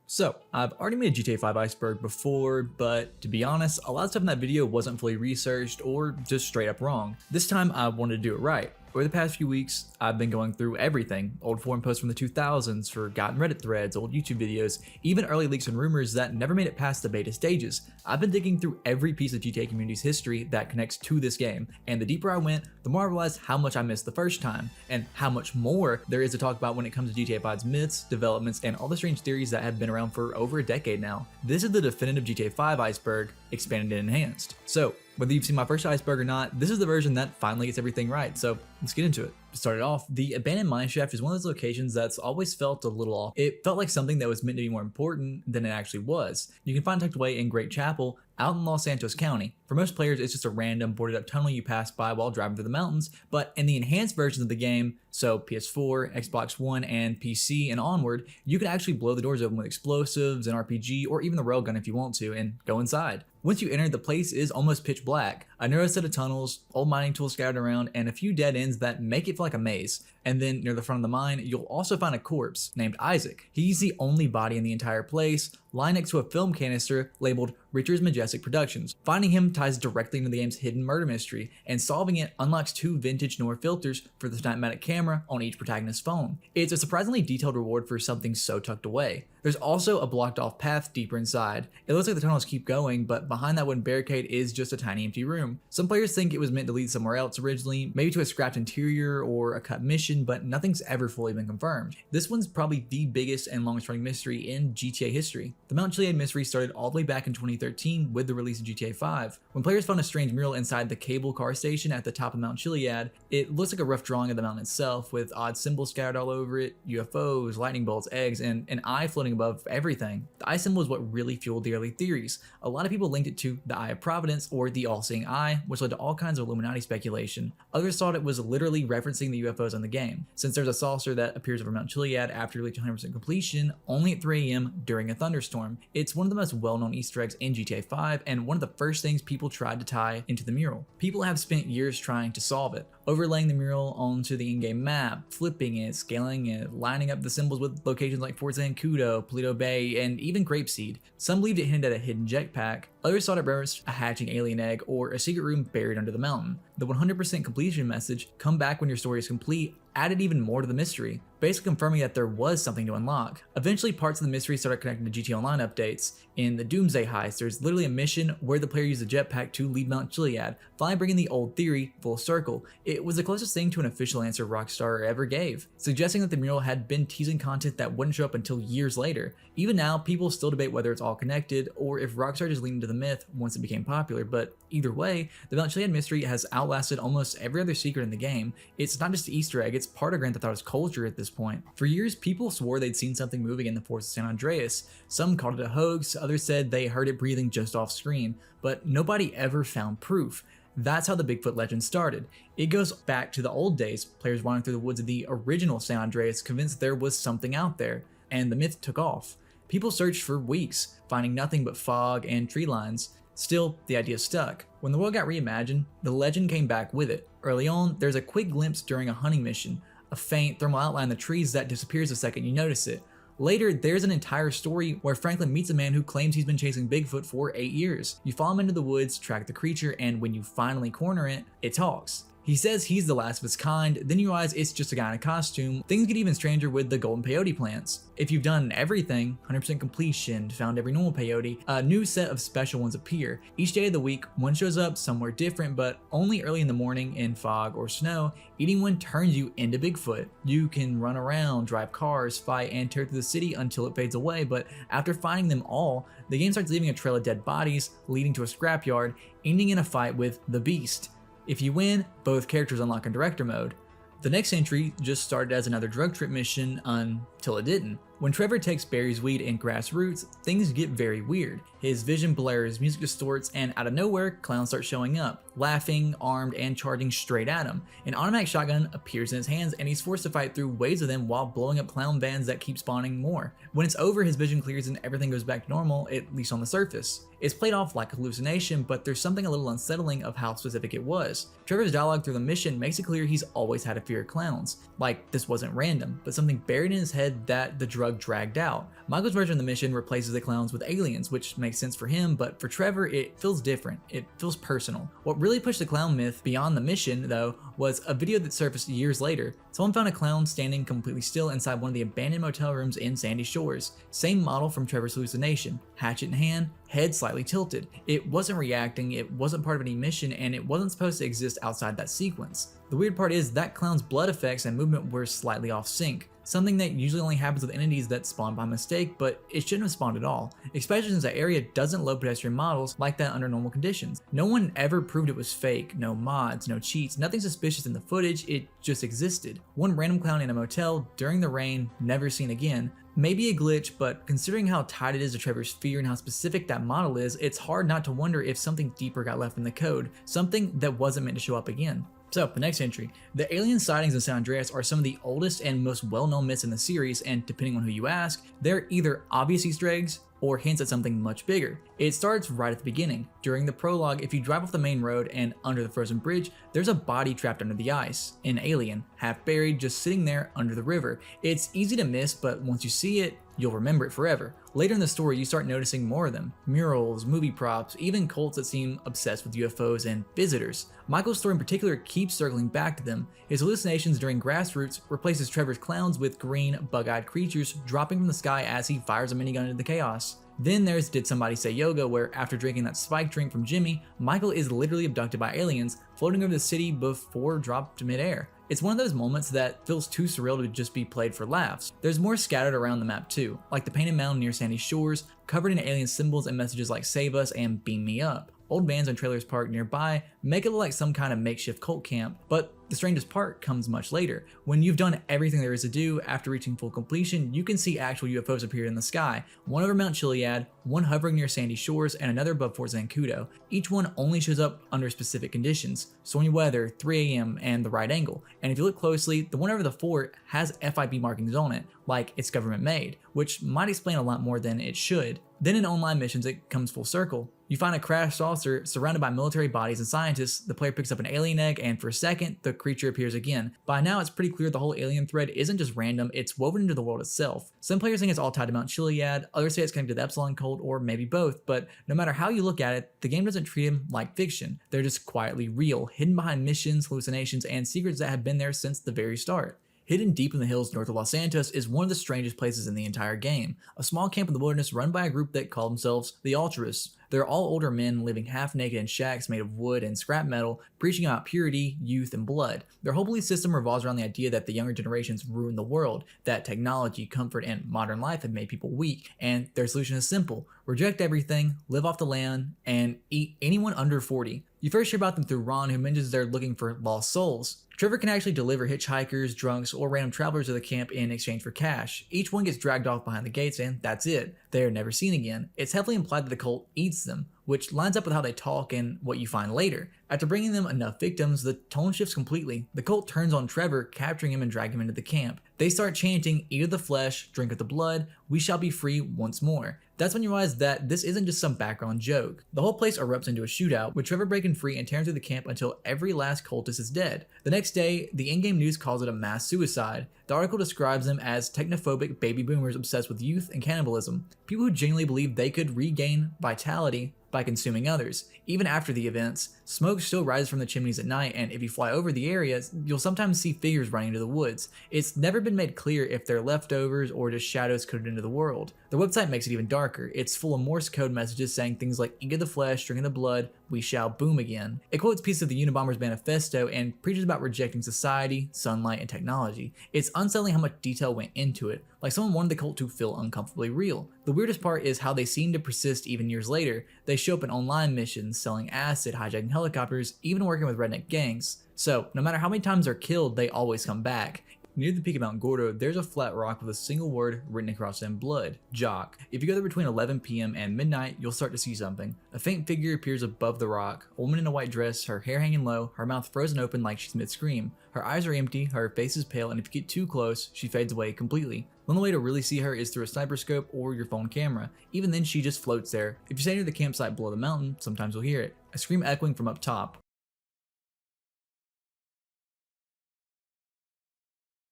So, I've already made a GTA 5 Iceberg before, but to be honest, a lot of stuff in that video wasn't fully researched or just straight up wrong. This time I wanted to do it right. Over the past few weeks, I've been going through everything. Old forum posts from the 2000s, forgotten Reddit threads, old YouTube videos, even early leaks and rumors that never made it past the beta stages. I've been digging through every piece of GTA community's history that connects to this game, and the deeper I went, the more I realized how much I missed the first time, and how much more there is to talk about when it comes to GTA 5's myths, developments, and all the strange theories that have been around for over a decade now. This is the definitive GTA 5 Iceberg, expanded and enhanced. So, whether you've seen my first Iceberg or not, this is the version that finally gets everything right, so let's get into it. To start it off, the abandoned mineshaft is one of those locations that's always felt a little off. It felt like something that was meant to be more important than it actually was. You can find it tucked away in Great Chapel, out in Los Santos County. For most players, it's just a random boarded up tunnel you pass by while driving through the mountains, but in the enhanced versions of the game, so PS4, Xbox One, and PC and onward, you can actually blow the doors open with explosives, an RPG, or even the railgun if you want to, and go inside. Once you enter, the place is almost pitch black. A narrow set of tunnels, old mining tools scattered around, and a few dead ends that make it feel like a maze. And then near the front of the mine, you'll also find a corpse named Isaac. He's the only body in the entire place, lying next to a film canister labeled Richard's Majestic Productions. Finding him ties directly into the game's hidden murder mystery, and solving it unlocks 2 vintage Nora filters for the Snapmatic camera on each protagonist's phone. It's a surprisingly detailed reward for something so tucked away. There's also a blocked off path deeper inside. It looks like the tunnels keep going, but behind that wooden barricade is just a tiny empty room. Some players think it was meant to lead somewhere else originally, maybe to a scrapped interior or a cut mission, but nothing's ever fully been confirmed. This one's probably the biggest and longest running mystery in GTA history. The Mount Chiliad mystery started all the way back in 2013 with the release of GTA 5. When players found a strange mural inside the cable car station at the top of Mount Chiliad, it looks like a rough drawing of the mountain itself with odd symbols scattered all over it, UFOs, lightning bolts, eggs, and an eye floating above everything. The eye symbol is what really fueled the early theories. A lot of people linked it to the Eye of Providence or the All-Seeing Eye, which led to all kinds of Illuminati speculation. Others thought it was literally referencing the UFOs in the game, since there's a saucer that appears over Mount Chiliad after you reach 100% completion, only at 3 AM during a thunderstorm. It's one of the most well-known Easter eggs in GTA 5, and one of the first things people tried to tie into the mural. People have spent years trying to solve it, overlaying the mural onto the in-game map, flipping it, scaling it, lining up the symbols with locations like Fort Zancudo, Paleto Bay, and even Grapeseed. Some believed it hinted at a hidden jetpack, others thought it referenced a hatching alien egg or a secret room buried under the mountain. The 100% completion message, "come back when your story is complete," added even more to the mystery, basically confirming that there was something to unlock. Eventually, parts of the mystery started connecting to GTA Online updates. In the Doomsday Heist, there's literally a mission where the player uses a jetpack to leave Mount Chiliad, finally bringing the old theory full circle. It was the closest thing to an official answer Rockstar ever gave, suggesting that the mural had been teasing content that wouldn't show up until years later. Even now, people still debate whether it's all connected, or if Rockstar just leaned into the myth once it became popular, but either way, the Mount Chiliad mystery has outlasted almost every other secret in the game. It's not just an Easter egg, it's part of Grand Theft Auto's culture at this point. For years, people swore they'd seen something moving in the forests of San Andreas. Some called it a hoax, others said they heard it breathing just off screen, but nobody ever found proof. That's how the Bigfoot legend started. It goes back to the old days, players wandering through the woods of the original San Andreas convinced there was something out there, and the myth took off. People searched for weeks, finding nothing but fog and tree lines. Still, the idea stuck. When the world got reimagined, the legend came back with it. Early on, there's a quick glimpse during a hunting mission, a faint thermal outline in the trees that disappears the second you notice it. Later, there's an entire story where Franklin meets a man who claims he's been chasing Bigfoot for 8 years. You follow him into the woods, track the creature, and when you finally corner it, it talks. He says he's the last of his kind, then you realize it's just a guy in a costume. Things get even stranger with the golden peyote plants. If you've done everything, 100% completion, found every normal peyote, a new set of special ones appear. Each day of the week, one shows up somewhere different, but only early in the morning in fog or snow. Eating one turns you into Bigfoot. You can run around, drive cars, fight, and tear through the city until it fades away, but after finding them all, the game starts leaving a trail of dead bodies, leading to a scrapyard, ending in a fight with the Beast. If you win, both characters unlock in director mode. The next entry just started as another drug trip mission until it didn't. When Trevor takes Barry's weed and grassroots, things get very weird. His vision blurs, music distorts, and out of nowhere, clowns start showing up. laughing, armed, and charging straight at him. An automatic shotgun appears in his hands, and he's forced to fight through waves of them while blowing up clown vans that keep spawning more. When it's over, his vision clears and everything goes back to normal, at least on the surface. It's played off like a hallucination, but there's something a little unsettling of how specific it was. Trevor's dialogue through the mission makes it clear he's always had a fear of clowns. Like, this wasn't random, but something buried in his head that the drug dragged out. Michael's version of the mission replaces the clowns with aliens, which makes sense for him, but for Trevor, it feels different. It feels personal. What really pushed the clown myth beyond the mission, though, was a video that surfaced years later. Someone found a clown standing completely still inside one of the abandoned motel rooms in Sandy Shores. Same model from Trevor's hallucination, hatchet in hand, head slightly tilted. It wasn't reacting, it wasn't part of any mission, and it wasn't supposed to exist outside that sequence. The weird part is that clown's blood effects and movement were slightly off sync. Something that usually only happens with entities that spawn by mistake, but it shouldn't have spawned at all, especially since that area doesn't load pedestrian models like that under normal conditions. No one ever proved it was fake, no mods, no cheats, nothing suspicious in the footage, it just existed. One random clown in a motel during the rain, never seen again. Maybe a glitch, but considering how tied it is to Trevor's fear and how specific that model is, it's hard not to wonder if something deeper got left in the code, something that wasn't meant to show up again. So, the next entry. The alien sightings in San Andreas are some of the oldest and most well-known myths in the series, and depending on who you ask, they're either obvious Easter eggs or hints at something much bigger. It starts right at the beginning. During the prologue, if you drive off the main road and under the frozen bridge, there's a body trapped under the ice, an alien, half buried, just sitting there under the river. It's easy to miss, but once you see it, you'll remember it forever. Later in the story, you start noticing more of them. Murals, movie props, even cults that seem obsessed with UFOs and visitors. Michael's story in particular keeps circling back to them. His hallucinations during Grassroots replaces Trevor's clowns with green, bug-eyed creatures dropping from the sky as he fires a minigun into the chaos. Then there's Did Somebody Say Yoga, where after drinking that spike drink from Jimmy, Michael is literally abducted by aliens, floating over the city before dropped to midair. It's one of those moments that feels too surreal to just be played for laughs. There's more scattered around the map too, like the painted mound near Sandy Shores, covered in alien symbols and messages like save us and beam me up. Old vans and trailers parked nearby make it look like some kind of makeshift cult camp, but the strangest part comes much later. When you've done everything there is to do, after reaching full completion, you can see actual UFOs appear in the sky, one over Mount Chiliad, one hovering near Sandy Shores, and another above Fort Zancudo. Each one only shows up under specific conditions, stormy weather, 3 a.m., and the right angle. And if you look closely, the one over the fort has FIB markings on it, like it's government made, which might explain a lot more than it should. Then in online missions, it comes full circle. You find a crashed saucer surrounded by military bodies and scientists, the player picks up an alien egg, and for a second, the creature appears again. By now, it's pretty clear the whole alien thread isn't just random, it's woven into the world itself. Some players think it's all tied to Mount Chiliad, others say it's connected to the Epsilon Cult, or maybe both, but no matter how you look at it, the game doesn't treat them like fiction. They're just quietly real, hidden behind missions, hallucinations, and secrets that have been there since the very start. Hidden deep in the hills north of Los Santos is one of the strangest places in the entire game, a small camp in the wilderness run by a group that call themselves the Altruists. They're all older men living half naked in shacks made of wood and scrap metal, preaching about purity, youth, and blood. Their whole belief system revolves around the idea that the younger generations ruin the world, that technology, comfort, and modern life have made people weak, and their solution is simple: reject everything, live off the land, and eat anyone under 40. You first hear about them through Ron, who mentions they're looking for lost souls. Trevor can actually deliver hitchhikers, drunks, or random travelers to the camp in exchange for cash. Each one gets dragged off behind the gates, and that's it. They are never seen again. It's heavily implied that the cult eats them, which lines up with how they talk and what you find later. After bringing them enough victims, the tone shifts completely. The cult turns on Trevor, capturing him and dragging him into the camp. They start chanting, "Eat of the flesh, drink of the blood, we shall be free once more." That's when you realize that this isn't just some background joke. The whole place erupts into a shootout, with Trevor breaking free and tearing through the camp until every last cultist is dead. The next day, the in-game news calls it a mass suicide. The article describes them as technophobic baby boomers obsessed with youth and cannibalism, people who genuinely believe they could regain vitality by consuming others. Even after the events, smoke still rises from the chimneys at night, and if you fly over the areas, you'll sometimes see figures running into the woods. It's never been made clear if they're leftovers or just shadows coded into the world. Their website makes it even darker. It's full of Morse code messages saying things like "eat of the flesh, drink of the blood, we shall boom again." It quotes pieces of the Unabomber's manifesto and preaches about rejecting society, sunlight, and technology. It's unsettling how much detail went into it, like someone wanted the cult to feel uncomfortably real. The weirdest part is how they seem to persist even years later. They show up in online missions, selling acid, hijacking helicopters, even working with redneck gangs. So, no matter how many times they're killed, they always come back. Near the peak of Mount Gordo, there's a flat rock with a single word written across it in blood, Jock. If you go there between 11 p.m. and midnight, you'll start to see something. A faint figure appears above the rock, a woman in a white dress, her hair hanging low, her mouth frozen open like she's mid-scream. Her eyes are empty, her face is pale, and if you get too close, she fades away completely. The only way to really see her is through a sniper scope or your phone camera. Even then, she just floats there. If you stay near the campsite below the mountain, sometimes you'll hear it, a scream echoing from up top.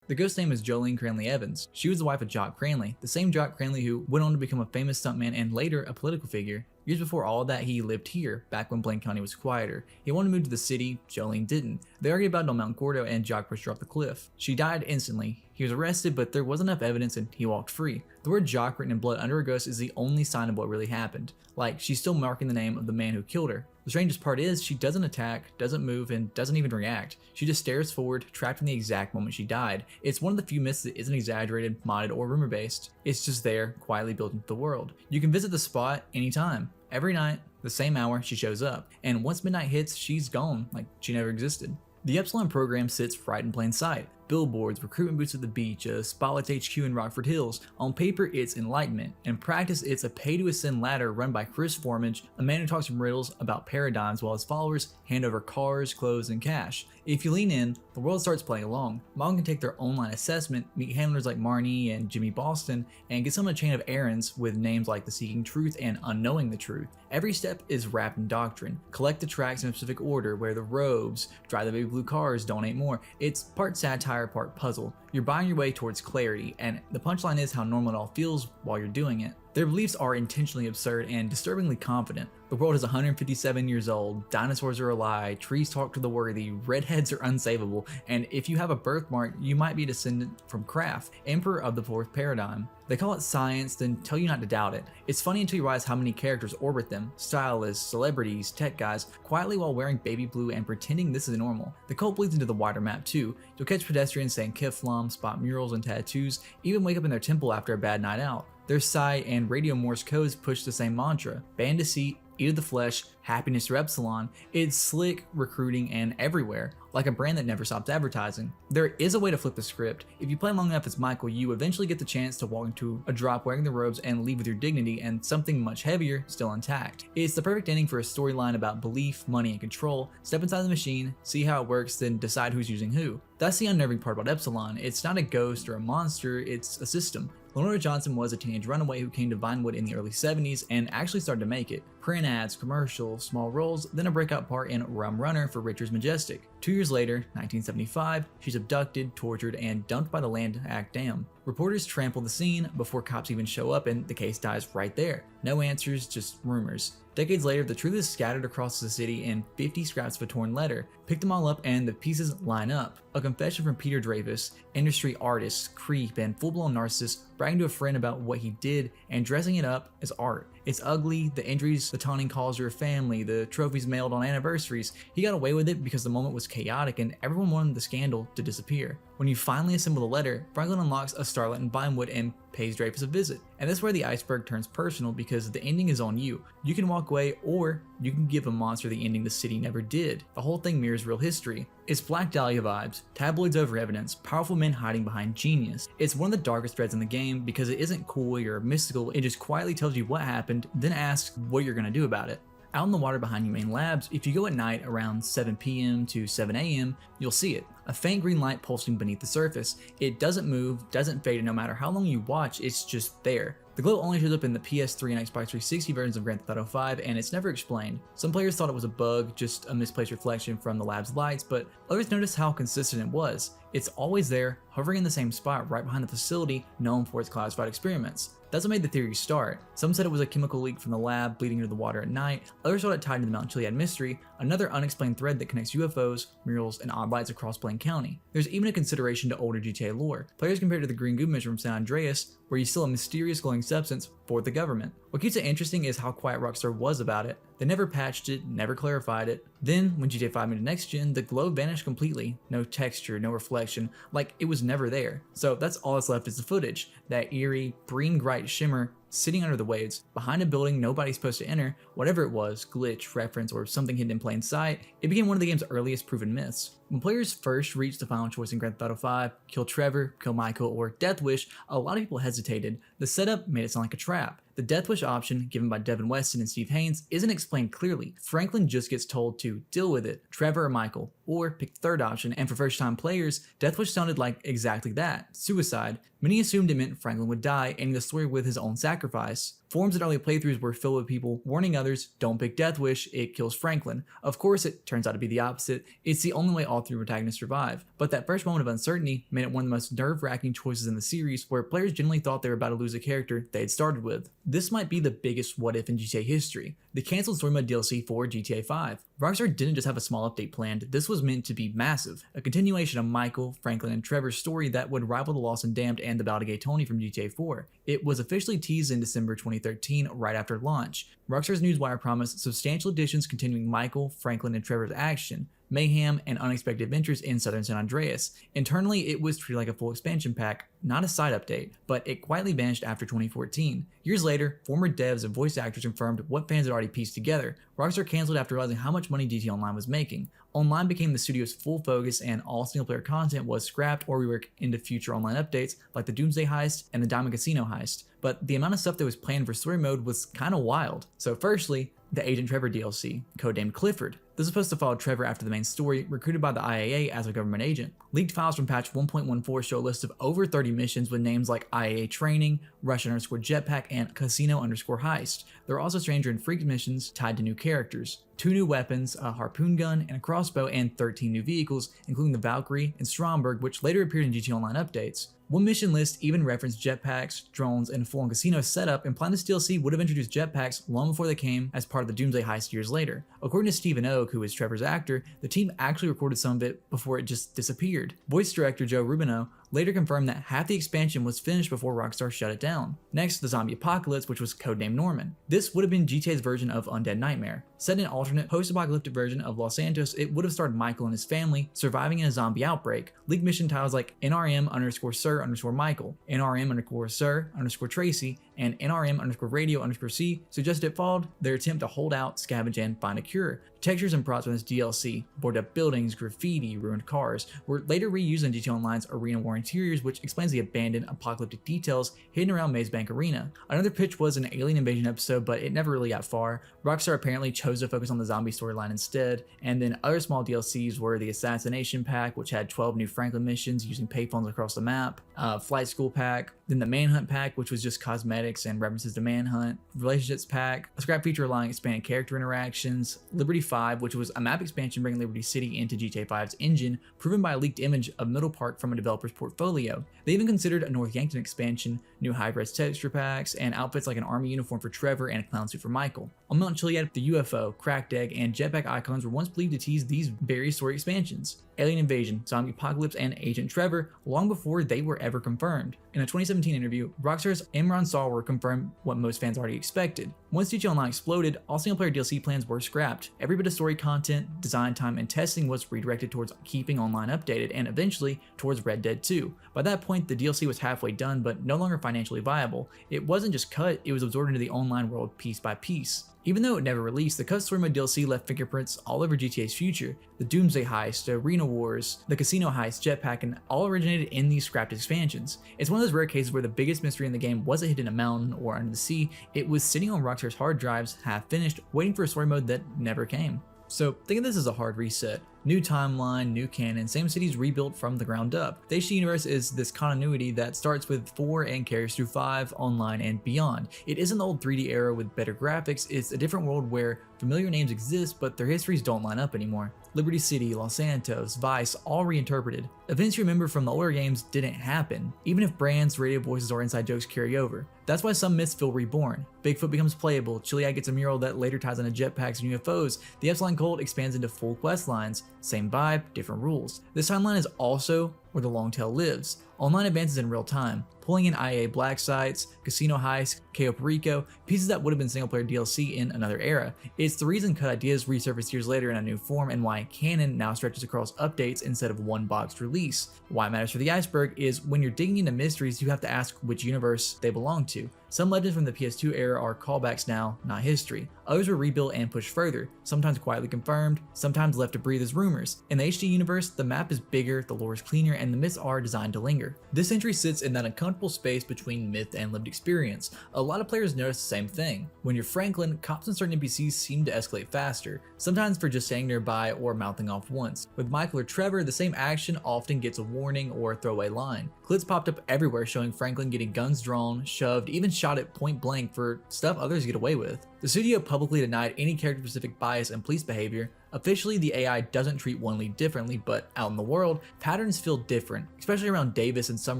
The ghost's name is Jolene Cranley Evans. She was the wife of Jock Cranley, the same Jock Cranley who went on to become a famous stuntman and later a political figure. Years before all that, he lived here, back when Blaine County was quieter. He wanted to move to the city, Jolene didn't. They argued about it on Mount Gordo and Jock pushed her off the cliff. She died instantly. He was arrested, but there wasn't enough evidence and he walked free. The word Jock written in blood under her ghost is the only sign of what really happened. Like, she's still marking the name of the man who killed her. The strangest part is, she doesn't attack, doesn't move, and doesn't even react. She just stares forward, trapped in the exact moment she died. It's one of the few myths that isn't exaggerated, modded, or rumor based. It's just there, quietly built into the world. You can visit the spot anytime. Every night, the same hour, she shows up. And once midnight hits, she's gone, like she never existed. The Epsilon Program sits right in plain sight. Billboards, recruitment booths at the beach, a Spotlight HQ in Rockford Hills. On paper, it's enlightenment. In practice, it's a pay-to-ascend ladder run by Chris Formage, a man who talks in riddles about paradigms while his followers hand over cars, clothes, and cash. If you lean in, the world starts playing along. Mom can take their online assessment, meet handlers like Marnie and Jimmy Boston, and get some on a chain of errands with names like the Seeking Truth and Unknowing the Truth. Every step is wrapped in doctrine. Collect the tracks in a specific order, wear the robes, drive the baby blue cars, donate more. It's part satire, part puzzle. You're buying your way towards clarity, and the punchline is how normal it all feels while you're doing it. Their beliefs are intentionally absurd and disturbingly confident. The world is 157 years old, dinosaurs are a lie, trees talk to the worthy, redheads are unsavable, and if you have a birthmark, you might be a descendant from Kraft, emperor of the fourth paradigm. They call it science, then tell you not to doubt it. It's funny until you realize how many characters orbit them, stylists, celebrities, tech guys, quietly while wearing baby blue and pretending this is normal. The cult bleeds into the wider map too. You'll catch pedestrians saying Kiflam, spot murals and tattoos, even wake up in their temple after a bad night out. Their sight and radio Morse codes push the same mantra: band deceit, eat of the flesh, happiness through Epsilon. It's slick, recruiting, and everywhere, like a brand that never stops advertising. There is a way to flip the script. If you play long enough as Michael, you eventually get the chance to walk into a drop wearing the robes and leave with your dignity and something much heavier still intact. It's the perfect ending for a storyline about belief, money, and control. Step inside the machine, see how it works, then decide who's using who. That's the unnerving part about Epsilon. It's not a ghost or a monster, it's a system. Lenora Johnson was a teenage runaway who came to Vinewood in the early 70s and actually started to make it. Print ads, commercials, small roles, then a breakout part in Rum Runner for Richard's Majestic. 2 years later, 1975, she's abducted, tortured, and dumped by the Land Act Dam. Reporters trample the scene before cops even show up and the case dies right there. No answers, just rumors. Decades later, the truth is scattered across the city in 50 scraps of a torn letter. Pick them all up and the pieces line up. A confession from Peter Dravis, industry artist, creep, and full-blown narcissist bragging to a friend about what he did and dressing it up as art. It's ugly, the injuries the taunting calls her family, the trophies mailed on anniversaries. He got away with it because the moment was chaotic and everyone wanted the scandal to disappear. When you finally assemble the letter, Franklin unlocks a starlet in Vinewood and pays Dreyfus a visit. And that's where the iceberg turns personal because the ending is on you. You can walk away or you can give a monster the ending the city never did. The whole thing mirrors real history. It's Black Dahlia vibes, tabloids over evidence, powerful men hiding behind genius. It's one of the darkest threads in the game because it isn't coy or mystical, it just quietly tells you what happened, then asks what you're gonna do about it. Out in the water behind Humane Labs, if you go at night around 7 p.m. to 7 a.m., you'll see it. A faint green light pulsing beneath the surface. It doesn't move, doesn't fade, and no matter how long you watch, it's just there. The glow only shows up in the PS3 and Xbox 360 versions of Grand Theft Auto 5, and it's never explained. Some players thought it was a bug, just a misplaced reflection from the lab's lights, but others noticed how consistent it was. It's always there, hovering in the same spot right behind the facility known for its classified experiments. That's what made the theory start. Some said it was a chemical leak from the lab bleeding into the water at night, others thought it tied to the Mount Chiliad mystery, another unexplained thread that connects UFOs, murals, and odd lights across Blaine County. There's even a consideration to older GTA lore. Players compared to the green goo mission from San Andreas, where you steal a mysterious glowing substance for the government. What keeps it interesting is how quiet Rockstar was about it. They never patched it, never clarified it. Then, when GTA 5 made it next gen, the glow vanished completely. No texture, no reflection, like it was never there. So that's all that's left is the footage, that eerie, green bright shimmer sitting under the waves, behind a building nobody's supposed to enter. Whatever it was, glitch, reference, or something hidden in plain sight, it became one of the game's earliest proven myths. When players first reached the final choice in Grand Theft Auto 5, kill Trevor, kill Michael, or Deathwish, a lot of people hesitated. The setup made it sound like a trap. The Deathwish option, given by Devin Weston and Steve Haynes, isn't explained clearly. Franklin just gets told to deal with it, Trevor or Michael, or pick the third option, and for first-time players, Deathwish sounded like exactly that, suicide. Many assumed it meant Franklin would die, ending the story with his own sacrifice. Forums and early playthroughs were filled with people warning others, don't pick Deathwish, it kills Franklin. Of course, it turns out to be the opposite. It's the only way all three protagonists survive. But that first moment of uncertainty made it one of the most nerve-wracking choices in the series, where players generally thought they were about to lose a character they had started with. This might be the biggest what-if in GTA history. The cancelled story mode DLC for GTA 5. Rockstar didn't just have a small update planned, this was meant to be massive. A continuation of Michael, Franklin, and Trevor's story that would rival The Lost and Damned and The Ballad of Tony from GTA 4. It was officially teased in December 2013, right after launch. Rockstar's newswire promised substantial additions continuing Michael, Franklin, and Trevor's action, mayhem, and unexpected adventures in southern San Andreas. Internally, it was treated like a full expansion pack, not a side update, but it quietly vanished after 2014. Years later, former devs and voice actors confirmed what fans had already pieced together. Rockstar canceled after realizing how much money GTA Online was making. Online became the studio's full focus, and all single-player content was scrapped or reworked into future online updates like the Doomsday Heist and the Diamond Casino Heist. But the amount of stuff that was planned for story mode was kinda wild. So firstly, the Agent Trevor DLC, codenamed Clifford. This is supposed to follow Trevor after the main story, recruited by the IAA as a government agent. Leaked files from patch 1.14 show a list of over 30 missions with names like IAA Training, Russian_Jetpack, and Casino_Heist. There are also Stranger and Freak missions tied to new characters. 2 new weapons, a harpoon gun and a crossbow, and 13 new vehicles, including the Valkyrie and Stromberg, which later appeared in GTA Online updates. One mission list even referenced jetpacks, drones, and a full-on casino setup, implying this DLC would have introduced jetpacks long before they came as part of the Doomsday Heist years later. According to Stephen Oak, who is Trevor's actor, the team actually recorded some of it before it just disappeared. Voice director Joe Rubino later confirmed that half the expansion was finished before Rockstar shut it down. Next, the zombie apocalypse, which was codenamed Norman. This would have been GTA's version of Undead Nightmare. Set in an alternate post-apocalyptic version of Los Santos, it would have starred Michael and his family surviving in a zombie outbreak. Leaked mission titles like NRM_Sir_Michael, NRM_Sir_Tracy, and NRM_Radio_C suggested it followed their attempt to hold out, scavenge, and find a cure. Textures and props from this DLC, boarded up buildings, graffiti, ruined cars, were later reused in GTA Online's Arena War interiors, which explains the abandoned, apocalyptic details hidden around Maze Bank Arena. Another pitch was an alien invasion episode, but it never really got far. Rockstar apparently chose to focus on the zombie storyline instead, and then other small DLCs were the Assassination Pack, which had 12 new Franklin missions using payphones across the map, Flight School Pack, then the Manhunt Pack, which was just cosmetics and references to Manhunt, Relationships Pack, a scrap feature allowing expanded character interactions, Liberty 5, which was a map expansion bringing Liberty City into GTA 5's engine, proven by a leaked image of Middle Park from a developer's portfolio. They even considered a North Yankton expansion, new high-res texture packs, and outfits like an army uniform for Trevor and a clown suit for Michael. On Mount Chiliad, the UFO, cracked egg, and jetpack icons were once believed to tease these various story expansions. Alien Invasion, Zombie Apocalypse, and Agent Trevor long before they were ever confirmed. In a 2017 interview, Rockstar's Imran Salwar confirmed what most fans already expected. Once GTA Online exploded, all single-player DLC plans were scrapped. Every bit of story content, design time, and testing was redirected towards keeping Online updated, and eventually towards Red Dead 2. By that point, the DLC was halfway done, but no longer financially viable. It wasn't just cut, it was absorbed into the online world piece by piece. Even though it never released, the cut story mode DLC left fingerprints all over GTA's future. The Doomsday Heist, the Arena Wars, the Casino Heist, Jetpack, and all originated in these scrapped expansions. It's one of those rare cases where the biggest mystery in the game wasn't hidden in a mountain or under the sea, it was sitting on Rockstar's hard drives, half finished, waiting for a story mode that never came. So think of this as a hard reset. New timeline, new canon, same cities rebuilt from the ground up. The HD universe is this continuity that starts with 4 and carries through 5, online, and beyond. It isn't the old 3D era with better graphics, it's a different world where familiar names exist but their histories don't line up anymore. Liberty City, Los Santos, Vice, all reinterpreted. Events you remember from the older games didn't happen, even if brands, radio voices, or inside jokes carry over. That's why some myths feel reborn. Bigfoot becomes playable, Chiliad gets a mural that later ties into jetpacks and UFOs, the Epsilon Cult expands into full quest lines, same vibe, different rules. This timeline is also where the long tail lives. Online advances in real time, pulling in IA black sites, casino heists, Cayo Perico, pieces that would have been single-player DLC in another era. It's the reason cut ideas resurfaced years later in a new form and why canon now stretches across updates instead of one boxed release. Why it matters for the Iceberg is when you're digging into mysteries, you have to ask which universe they belong to. Some legends from the PS2 era are callbacks now, not history. Others were rebuilt and pushed further, sometimes quietly confirmed, sometimes left to breathe as rumors. In the HD universe, the map is bigger, the lore is cleaner, and the myths are designed to linger. This entry sits in that uncomfortable space between myth and lived experience. A lot of players notice the same thing. When you're Franklin, cops and certain NPCs seem to escalate faster, sometimes for just staying nearby or mouthing off once. With Michael or Trevor, the same action often gets a warning or a throwaway line. Clips popped up everywhere showing Franklin getting guns drawn, shoved, even shot at point blank for stuff others get away with. The studio publicly denied any character-specific bias in police behavior. Officially, the AI doesn't treat one lead differently, but out in the world, patterns feel different, especially around Davis and some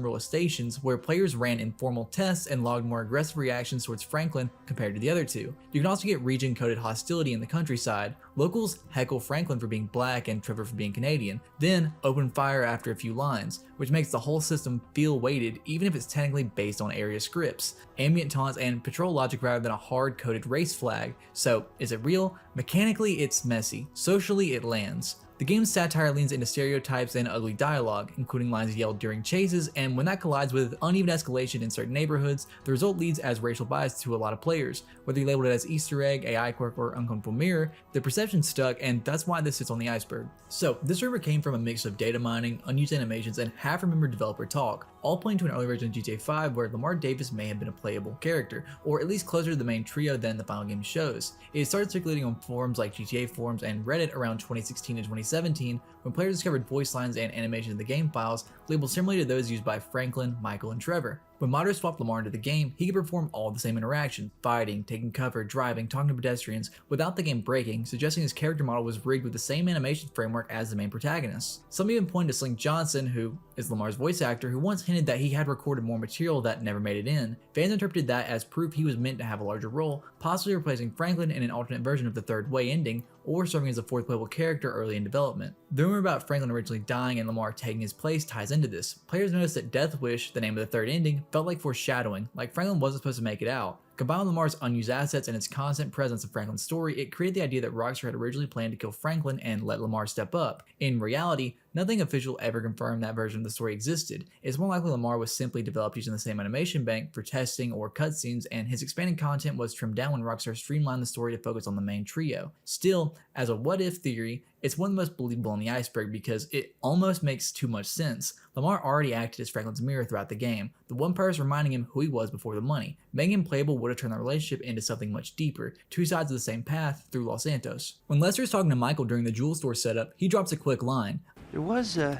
rural stations where players ran informal tests and logged more aggressive reactions towards Franklin compared to the other two. You can also get region-coded hostility in the countryside. Locals heckle Franklin for being black and Trevor for being Canadian, then open fire after a few lines, which makes the whole system feel weighted even if it's technically based on area scripts. Ambient taunts and patrol logic rather than a hard-coded race flag. So, is it real? Mechanically, it's messy. Socially, it lands. The game's satire leans into stereotypes and ugly dialogue, including lines yelled during chases, and when that collides with uneven escalation in certain neighborhoods, the result leads as racial bias to a lot of players. Whether you label it as Easter egg, AI quirk, or uncomfortable mirror, the perception stuck, and that's why this sits on the Iceberg. So, this rumor came from a mix of data mining, unused animations, and half-remembered developer talk, all pointing to an early version of GTA 5 where Lamar Davis may have been a playable character, or at least closer to the main trio than the final game shows. It started circulating on forums like GTA forums and Reddit around 2016 and 2017 when players discovered voice lines and animations in the game files labeled similarly to those used by Franklin, Michael, and Trevor. When modders swapped Lamar into the game, he could perform all the same interactions, fighting, taking cover, driving, talking to pedestrians, without the game breaking, suggesting his character model was rigged with the same animation framework as the main protagonist. Some even pointed to Slink Johnson, who is Lamar's voice actor, who once hinted that he had recorded more material that never made it in. Fans interpreted that as proof he was meant to have a larger role, possibly replacing Franklin in an alternate version of the Third Way ending, or serving as a fourth playable character early in development. The rumor about Franklin originally dying and Lamar taking his place ties into this. Players noticed that Deathwish, the name of the third ending, felt like foreshadowing, like Franklin wasn't supposed to make it out. Combined with Lamar's unused assets and its constant presence in Franklin's story, it created the idea that Rockstar had originally planned to kill Franklin and let Lamar step up. In reality, nothing official ever confirmed that version of the story existed. It's more likely Lamar was simply developed using the same animation bank for testing or cutscenes, and his expanded content was trimmed down when Rockstar streamlined the story to focus on the main trio. Still, as a what-if theory, it's one of the most believable on the Iceberg because it almost makes too much sense. Lamar already acted as Franklin's mirror throughout the game, the one person reminding him who he was before the money. Making him playable would have turned the relationship into something much deeper, two sides of the same path through Los Santos. When Lester's talking to Michael during the jewel store setup, he drops a quick line. There was an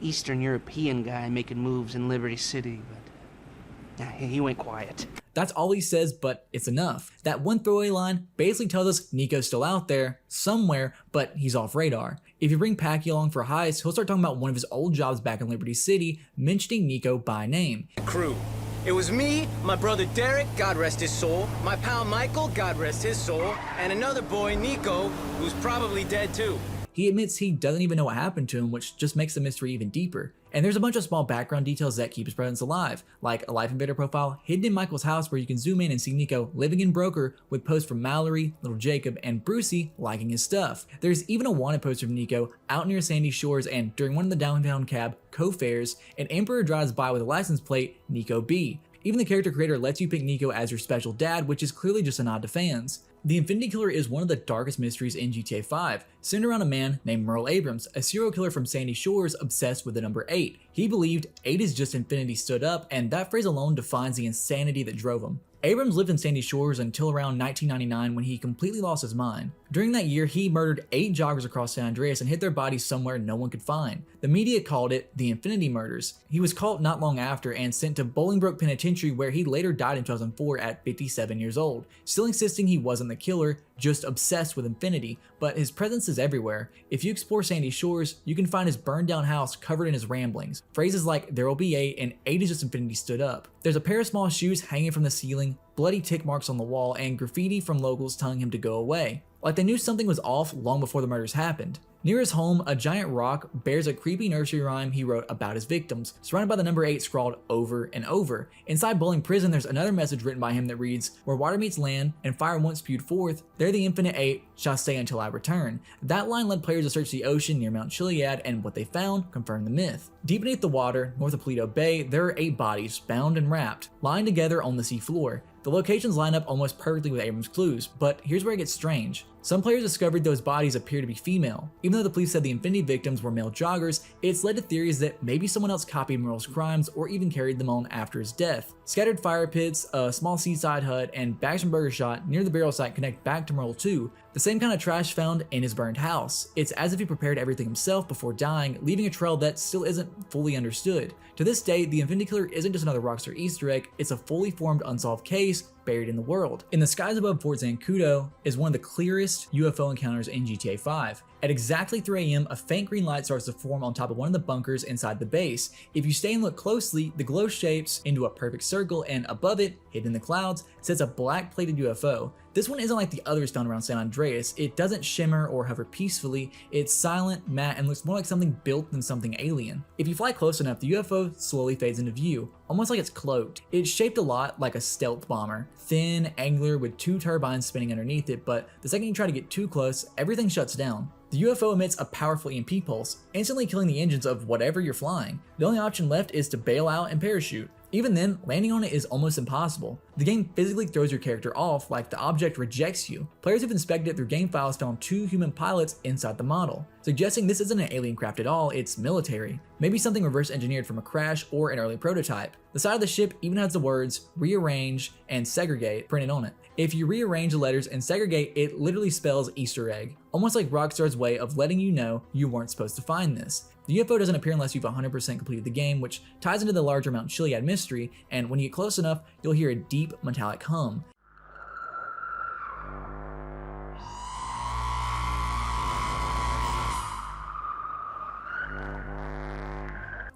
Eastern European guy making moves in Liberty City, but he went quiet. That's all he says, but it's enough. That one throwaway line basically tells us Niko's still out there, somewhere, but he's off radar. If you bring Packy along for a heist, he'll start talking about one of his old jobs back in Liberty City, mentioning Niko by name. Crew. It was me, my brother Derek, God rest his soul, my pal Michael, God rest his soul, and another boy, Niko, who's probably dead too. He admits he doesn't even know what happened to him, which just makes the mystery even deeper. And there's a bunch of small background details that keep his presence alive, like a Life Invader profile hidden in Michael's house where you can zoom in and see Niko living in Broker with posts from Mallory, Little Jacob, and Brucey liking his stuff. There's even a wanted poster of Niko out near Sandy Shores, and during one of the downtown cab co-fares, an Emperor drives by with a license plate Niko B. Even the character creator lets you pick Niko as your special dad, which is clearly just a nod to fans. The Infinity Killer is one of the darkest mysteries in GTA 5, centered around a man named Merle Abrams, a serial killer from Sandy Shores obsessed with the number 8. He believed 8 is just infinity stood up, and that phrase alone defines the insanity that drove him. Abrams lived in Sandy Shores until around 1999 when he completely lost his mind. During that year, he murdered 8 joggers across San Andreas and hid their bodies somewhere no one could find. The media called it the Infinity Murders. He was caught not long after and sent to Bolingbroke Penitentiary, where he later died in 2004 at 57 years old, still insisting he wasn't the killer, just obsessed with infinity, but his presence is everywhere. If you explore Sandy Shores, you can find his burned down house covered in his ramblings. Phrases like there will be 8 and 8 is just infinity stood up. There's a pair of small shoes hanging from the ceiling, bloody tick marks on the wall, and graffiti from locals telling him to go away. Like they knew something was off long before the murders happened. Near his home, a giant rock bears a creepy nursery rhyme he wrote about his victims, surrounded by the number 8 scrawled over and over. Inside Bowling Prison, there's another message written by him that reads, "Where water meets land and fire once spewed forth, there the infinite 8 shall stay until I return." That line led players to search the ocean near Mount Chiliad, and what they found confirmed the myth. Deep beneath the water, north of Paleto Bay, there are 8 bodies, bound and wrapped, lying together on the seafloor. The locations line up almost perfectly with Abrams' clues, but here's where it gets strange. Some players discovered those bodies appear to be female. Even though the police said the Infinity victims were male joggers, it's led to theories that maybe someone else copied Merle's crimes or even carried them on after his death. Scattered fire pits, a small seaside hut, and bags from burger shot near the burial site connect back to Merle too, the same kind of trash found in his burned house. It's as if he prepared everything himself before dying, leaving a trail that still isn't fully understood. To this day, the Infinity Killer isn't just another Rockstar Easter egg, it's a fully formed unsolved case buried in the world. In the skies above Fort Zancudo is one of the clearest UFO encounters in GTA 5. At exactly 3 AM, a faint green light starts to form on top of one of the bunkers inside the base. If you stay and look closely, the glow shapes into a perfect circle, and above it, hidden in the clouds, sits a black plated UFO. This one isn't like the others found around San Andreas. It doesn't shimmer or hover peacefully. It's silent, matte, and looks more like something built than something alien. If you fly close enough, the UFO slowly fades into view, almost like it's cloaked. It's shaped a lot like a stealth bomber, thin, angular, with 2 turbines spinning underneath it, but the second you try to get too close, everything shuts down. The UFO emits a powerful EMP pulse, instantly killing the engines of whatever you're flying. The only option left is to bail out and parachute. Even then, landing on it is almost impossible. The game physically throws your character off, like the object rejects you. Players who've inspected it through game files found 2 human pilots inside the model, suggesting this isn't an alien craft at all, it's military. Maybe something reverse engineered from a crash or an early prototype. The side of the ship even has the words "rearrange" and "segregate" printed on it. If you rearrange the letters and segregate, it literally spells Easter egg, almost like Rockstar's way of letting you know you weren't supposed to find this. The UFO doesn't appear unless you've 100% completed the game, which ties into the larger Mount Chiliad mystery, and when you get close enough, you'll hear a deep metallic hum.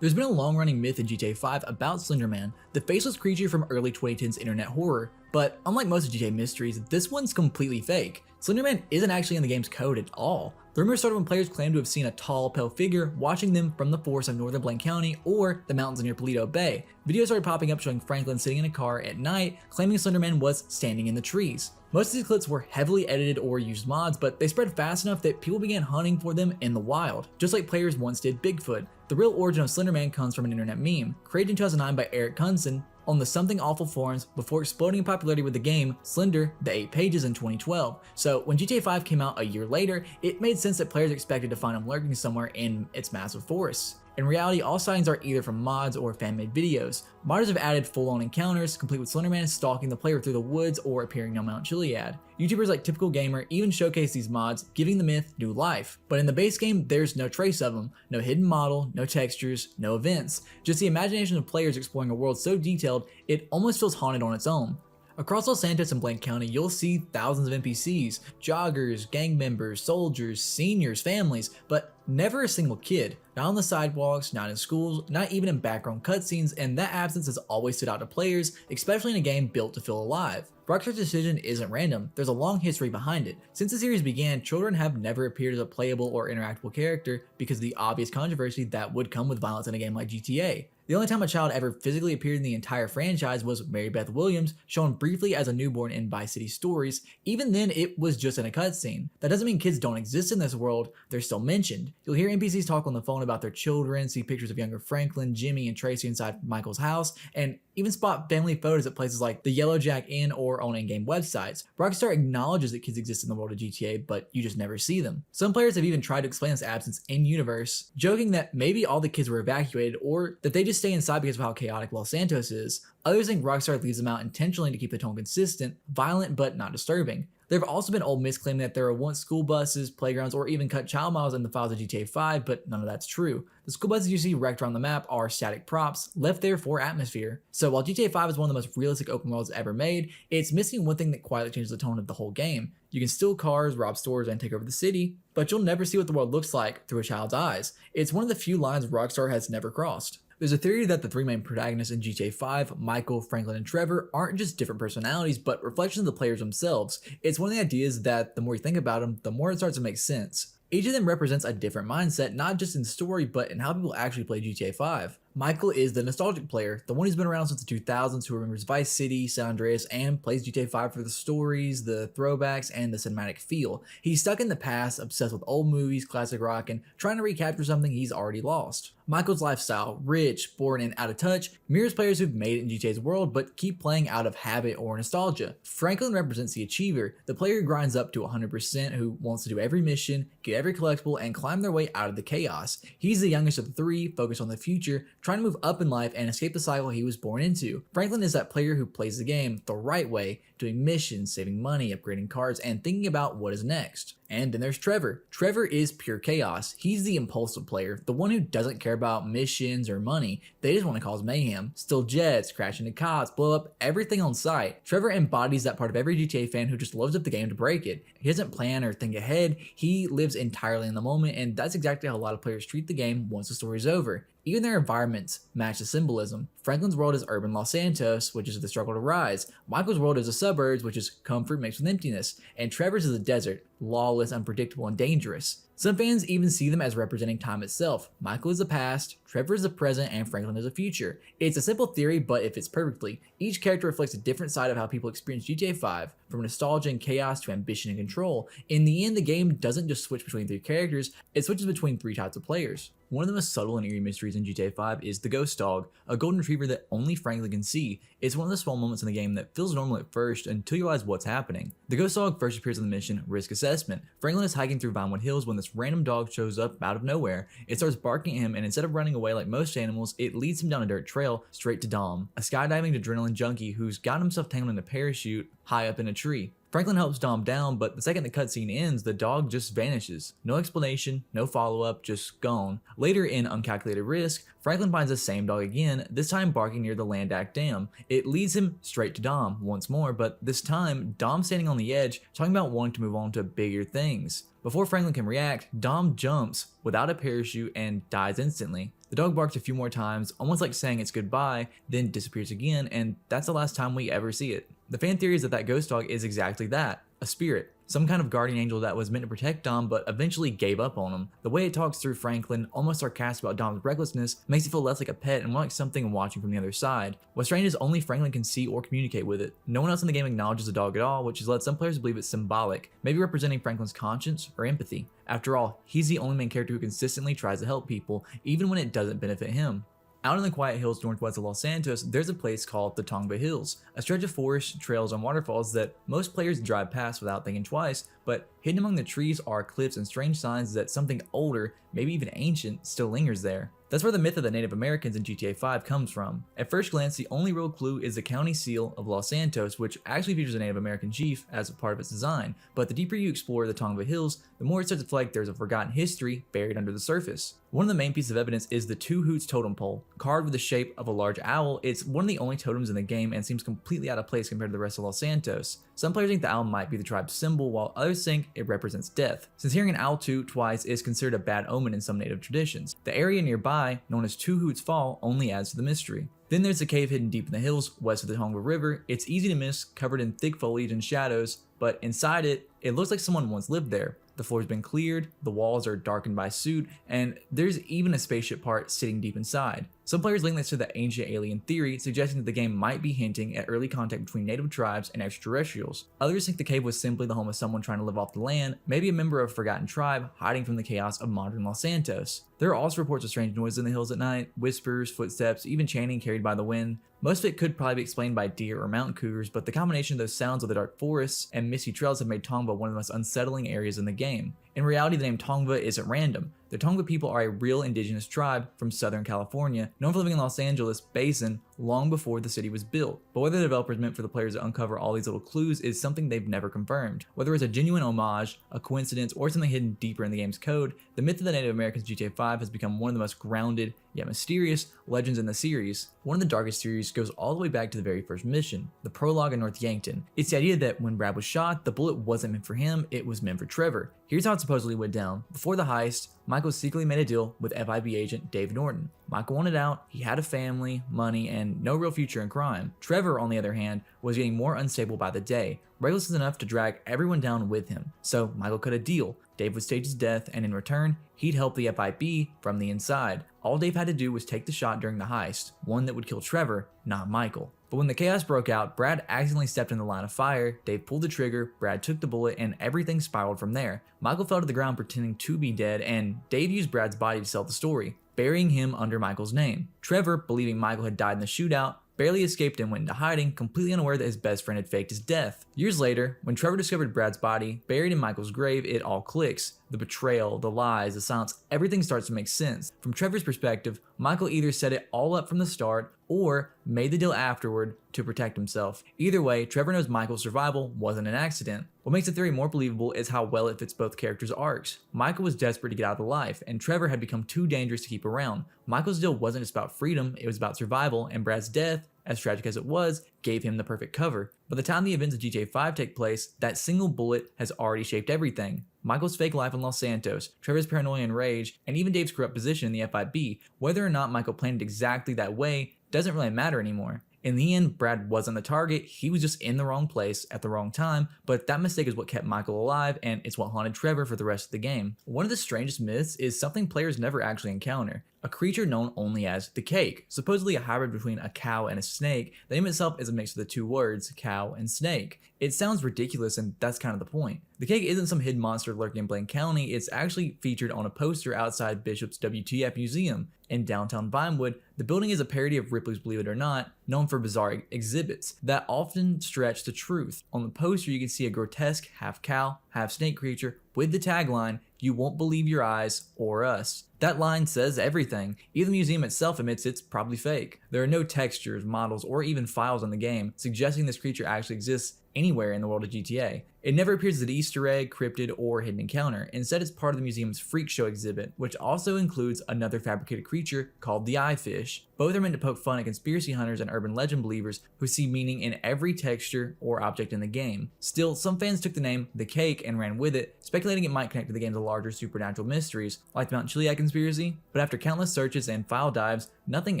There's been a long-running myth in GTA 5 about Slender Man, the faceless creature from early 2010s internet horror, but unlike most of GTA mysteries, this one's completely fake. Slender Man isn't actually in the game's code at all. The rumors started when players claimed to have seen a tall, pale figure watching them from the forests of northern Blaine County or the mountains near Paleto Bay. Videos started popping up showing Franklin sitting in a car at night, claiming Slender Man was standing in the trees. Most of these clips were heavily edited or used mods, but they spread fast enough that people began hunting for them in the wild, just like players once did Bigfoot. The real origin of Slender Man comes from an internet meme, created in 2009 by Eric Kunsen on the Something Awful forums before exploding in popularity with the game Slender, the 8 Pages in 2012. So when GTA 5 came out a year later, it made sense that players expected to find him lurking somewhere in its massive forests. In reality, all sightings are either from mods or fan-made videos. Modders have added full-on encounters, complete with Slender Man stalking the player through the woods or appearing on Mount Chiliad. YouTubers like Typical Gamer even showcase these mods, giving the myth new life. But in the base game, there's no trace of them. No hidden model, no textures, no events. Just the imagination of players exploring a world so detailed, it almost feels haunted on its own. Across Los Santos and Blaine County, you'll see thousands of NPCs, joggers, gang members, soldiers, seniors, families, but never a single kid. Not on the sidewalks, not in schools, not even in background cutscenes, and that absence has always stood out to players, especially in a game built to feel alive. Rockstar's decision isn't random, there's a long history behind it. Since the series began, children have never appeared as a playable or interactable character because of the obvious controversy that would come with violence in a game like GTA. The only time a child ever physically appeared in the entire franchise was Mary Beth Williams, shown briefly as a newborn in Vice City Stories. Even then, it was just in a cutscene. That doesn't mean kids don't exist in this world, they're still mentioned. You'll hear NPCs talk on the phone about their children, see pictures of younger Franklin, Jimmy, and Tracy inside Michael's house, and even spot family photos at places like the Yellow Jack Inn or on in-game websites. Rockstar acknowledges that kids exist in the world of GTA, but you just never see them. Some players have even tried to explain this absence in-universe, joking that maybe all the kids were evacuated or that they just stay inside because of how chaotic Los Santos is. Others think Rockstar leaves them out intentionally to keep the tone consistent, violent but not disturbing. There have also been old myths claiming that there were once school buses, playgrounds, or even cut child miles in the files of GTA 5, but none of that's true. The school buses you see wrecked around the map are static props, left there for atmosphere. So while GTA 5 is one of the most realistic open worlds ever made, it's missing one thing that quietly changes the tone of the whole game. You can steal cars, rob stores, and take over the city, but you'll never see what the world looks like through a child's eyes. It's one of the few lines Rockstar has never crossed. There's a theory that the 3 main protagonists in GTA 5, Michael, Franklin, and Trevor, aren't just different personalities, but reflections of the players themselves. It's one of the ideas that the more you think about them, the more it starts to make sense. Each of them represents a different mindset, not just in story, but in how people actually play GTA 5. Michael is the nostalgic player, the one who's been around since the 2000s, who remembers Vice City, San Andreas, and plays GTA 5 for the stories, the throwbacks, and the cinematic feel. He's stuck in the past, obsessed with old movies, classic rock, and trying to recapture something he's already lost. Michael's lifestyle, rich, bored, and out of touch, mirrors players who've made it in GTA's world but keep playing out of habit or nostalgia. Franklin represents the achiever, the player who grinds up to 100%, who wants to do every mission, get every collectible, and climb their way out of the chaos. He's the youngest of the three, focused on the future, trying to move up in life and escape the cycle he was born into. Franklin is that player who plays the game the right way, doing missions, saving money, upgrading cars, and thinking about what is next. And then there's Trevor. Trevor is pure chaos. He's the impulsive player, the one who doesn't care about missions or money. They just want to cause mayhem, steal jets, crash into cops, blow up everything on sight. Trevor embodies that part of every GTA fan who just loads up the game to break it. He doesn't plan or think ahead, he lives entirely in the moment, and that's exactly how a lot of players treat the game once the story's over. Even their environments match the symbolism. Franklin's world is urban Los Santos, which is the struggle to rise. Michael's world is the suburbs, which is comfort mixed with emptiness. And Trevor's is the desert, lawless, unpredictable, and dangerous. Some fans even see them as representing time itself. Michael is the past, Trevor is the present, and Franklin is the future. It's a simple theory, but it fits perfectly. Each character reflects a different side of how people experience GTA 5, from nostalgia and chaos to ambition and control. In the end, the game doesn't just switch between three characters, it switches between three types of players. One of the most subtle and eerie mysteries in GTA 5 is the Ghost Dog, a golden retriever that only Franklin can see. It's one of the small moments in the game that feels normal at first until you realize what's happening. The Ghost Dog first appears on the mission Risk Assessment. Franklin is hiking through Vinewood Hills when this random dog shows up out of nowhere. It starts barking at him, and instead of running away like most animals, it leads him down a dirt trail straight to Dom, a skydiving adrenaline junkie who's got himself tangled in a parachute high up in a tree. Franklin helps Dom down, but the second the cutscene ends, the dog just vanishes. No explanation, no follow-up, just gone. Later in Uncalculated Risk, Franklin finds the same dog again, this time barking near the Landak Dam. It leads him straight to Dom once more, but this time, Dom's standing on the edge, talking about wanting to move on to bigger things. Before Franklin can react, Dom jumps without a parachute and dies instantly. The dog barks a few more times, almost like saying it's goodbye, then disappears again, and that's the last time we ever see it. The fan theory is that ghost dog is exactly that, a spirit. Some kind of guardian angel that was meant to protect Dom but eventually gave up on him. The way it talks through Franklin, almost sarcastic about Dom's recklessness, makes it feel less like a pet and more like something watching from the other side. What's strange is only Franklin can see or communicate with it. No one else in the game acknowledges the dog at all, which has led some players to believe it's symbolic, maybe representing Franklin's conscience or empathy. After all, he's the only main character who consistently tries to help people, even when it doesn't benefit him. Out in the quiet hills northwest of Los Santos, there's a place called the Tongva Hills, a stretch of forest, trails, and waterfalls that most players drive past without thinking twice, but hidden among the trees are cliffs and strange signs that something older, maybe even ancient, still lingers there. That's where the myth of the Native Americans in GTA 5 comes from. At first glance, the only real clue is the county seal of Los Santos, which actually features a Native American chief as a part of its design, but the deeper you explore the Tongva Hills, the more it starts to feel like there's a forgotten history buried under the surface. One of the main pieces of evidence is the Two Hoots totem pole. Carved with the shape of a large owl, it's one of the only totems in the game and seems completely out of place compared to the rest of Los Santos. Some players think the owl might be the tribe's symbol, while others think it represents death, since hearing an owl toot twice is considered a bad omen in some native traditions. The area nearby, known as Two Hoots Fall, only adds to the mystery. Then there's a cave hidden deep in the hills west of the Tongva River. It's easy to miss, covered in thick foliage and shadows, but inside it looks like someone once lived there. The floor's been cleared, the walls are darkened by soot, and there's even a spaceship part sitting deep inside. Some players link this to the ancient alien theory, suggesting that the game might be hinting at early contact between native tribes and extraterrestrials. Others think the cave was simply the home of someone trying to live off the land, maybe a member of a forgotten tribe hiding from the chaos of modern Los Santos. There are also reports of strange noises in the hills at night, whispers, footsteps, even chanting carried by the wind. Most of it could probably be explained by deer or mountain cougars, but the combination of those sounds of the dark forests and misty trails have made Tongva one of the most unsettling areas in the game. In reality, the name Tongva isn't random. The Tongva people are a real indigenous tribe from Southern California, known for living in Los Angeles Basin long before the city was built. But whether the developers meant for the players to uncover all these little clues is something they've never confirmed. Whether it's a genuine homage, a coincidence, or something hidden deeper in the game's code, the myth of the Native Americans in GTA 5 has become one of the most grounded, yet mysterious, legends in the series. One of the darkest theories goes all the way back to the very first mission, the prologue in North Yankton. It's the idea that when Brad was shot, the bullet wasn't meant for him, it was meant for Trevor. Here's how it supposedly went down. Before the heist, Michael secretly made a deal with FIB agent Dave Norton. Michael wanted out, he had a family, money, and no real future in crime. Trevor, on the other hand, was getting more unstable by the day, reckless enough to drag everyone down with him. So Michael cut a deal. Dave would stage his death, and in return, he'd help the FIB from the inside. All Dave had to do was take the shot during the heist, one that would kill Trevor, not Michael. But when the chaos broke out, Brad accidentally stepped in the line of fire, Dave pulled the trigger, Brad took the bullet, and everything spiraled from there. Michael fell to the ground pretending to be dead, and Dave used Brad's body to sell the story, burying him under Michael's name. Trevor, believing Michael had died in the shootout, barely escaped and went into hiding, completely unaware that his best friend had faked his death. Years later, when Trevor discovered Brad's body buried in Michael's grave, it all clicks. The betrayal, the lies, the silence, everything starts to make sense. From Trevor's perspective, Michael either set it all up from the start or made the deal afterward to protect himself. Either way, Trevor knows Michael's survival wasn't an accident. What makes the theory more believable is how well it fits both characters' arcs. Michael was desperate to get out of the life, and Trevor had become too dangerous to keep around. Michael's deal wasn't just about freedom, it was about survival, and Brad's death, as tragic as it was, gave him the perfect cover. By the time the events of GTA 5 take place, that single bullet has already shaped everything. Michael's fake life in Los Santos, Trevor's paranoia and rage, and even Dave's corrupt position in the FIB. Whether or not Michael planned it exactly that way doesn't really matter anymore. In the end, Brad wasn't the target, he was just in the wrong place at the wrong time, but that mistake is what kept Michael alive, and it's what haunted Trevor for the rest of the game. One of the strangest myths is something players never actually encounter. A creature known only as the Cake, supposedly a hybrid between a cow and a snake. The name itself is a mix of the two words, cow and snake. It sounds ridiculous, and that's kind of the point. The Cake isn't some hidden monster lurking in Blaine County, it's actually featured on a poster outside Bishop's WTF Museum in downtown Vinewood. The building is a parody of Ripley's Believe It or Not, known for bizarre exhibits that often stretch the truth. On the poster, you can see a grotesque half cow, half snake creature with the tagline, "You won't believe your eyes or us." That line says everything. Even the museum itself admits it's probably fake. There are no textures, models, or even files in the game, suggesting this creature actually exists anywhere in the world of GTA. It never appears as an Easter egg, cryptid, or hidden encounter. Instead, it's part of the museum's freak show exhibit, which also includes another fabricated creature called the Eye Fish. Both are meant to poke fun at conspiracy hunters and urban legend believers who see meaning in every texture or object in the game. Still, some fans took the name The Cake and ran with it, speculating it might connect to the game's larger supernatural mysteries, like the Mount Chiliad conspiracy, but after countless searches and file dives, nothing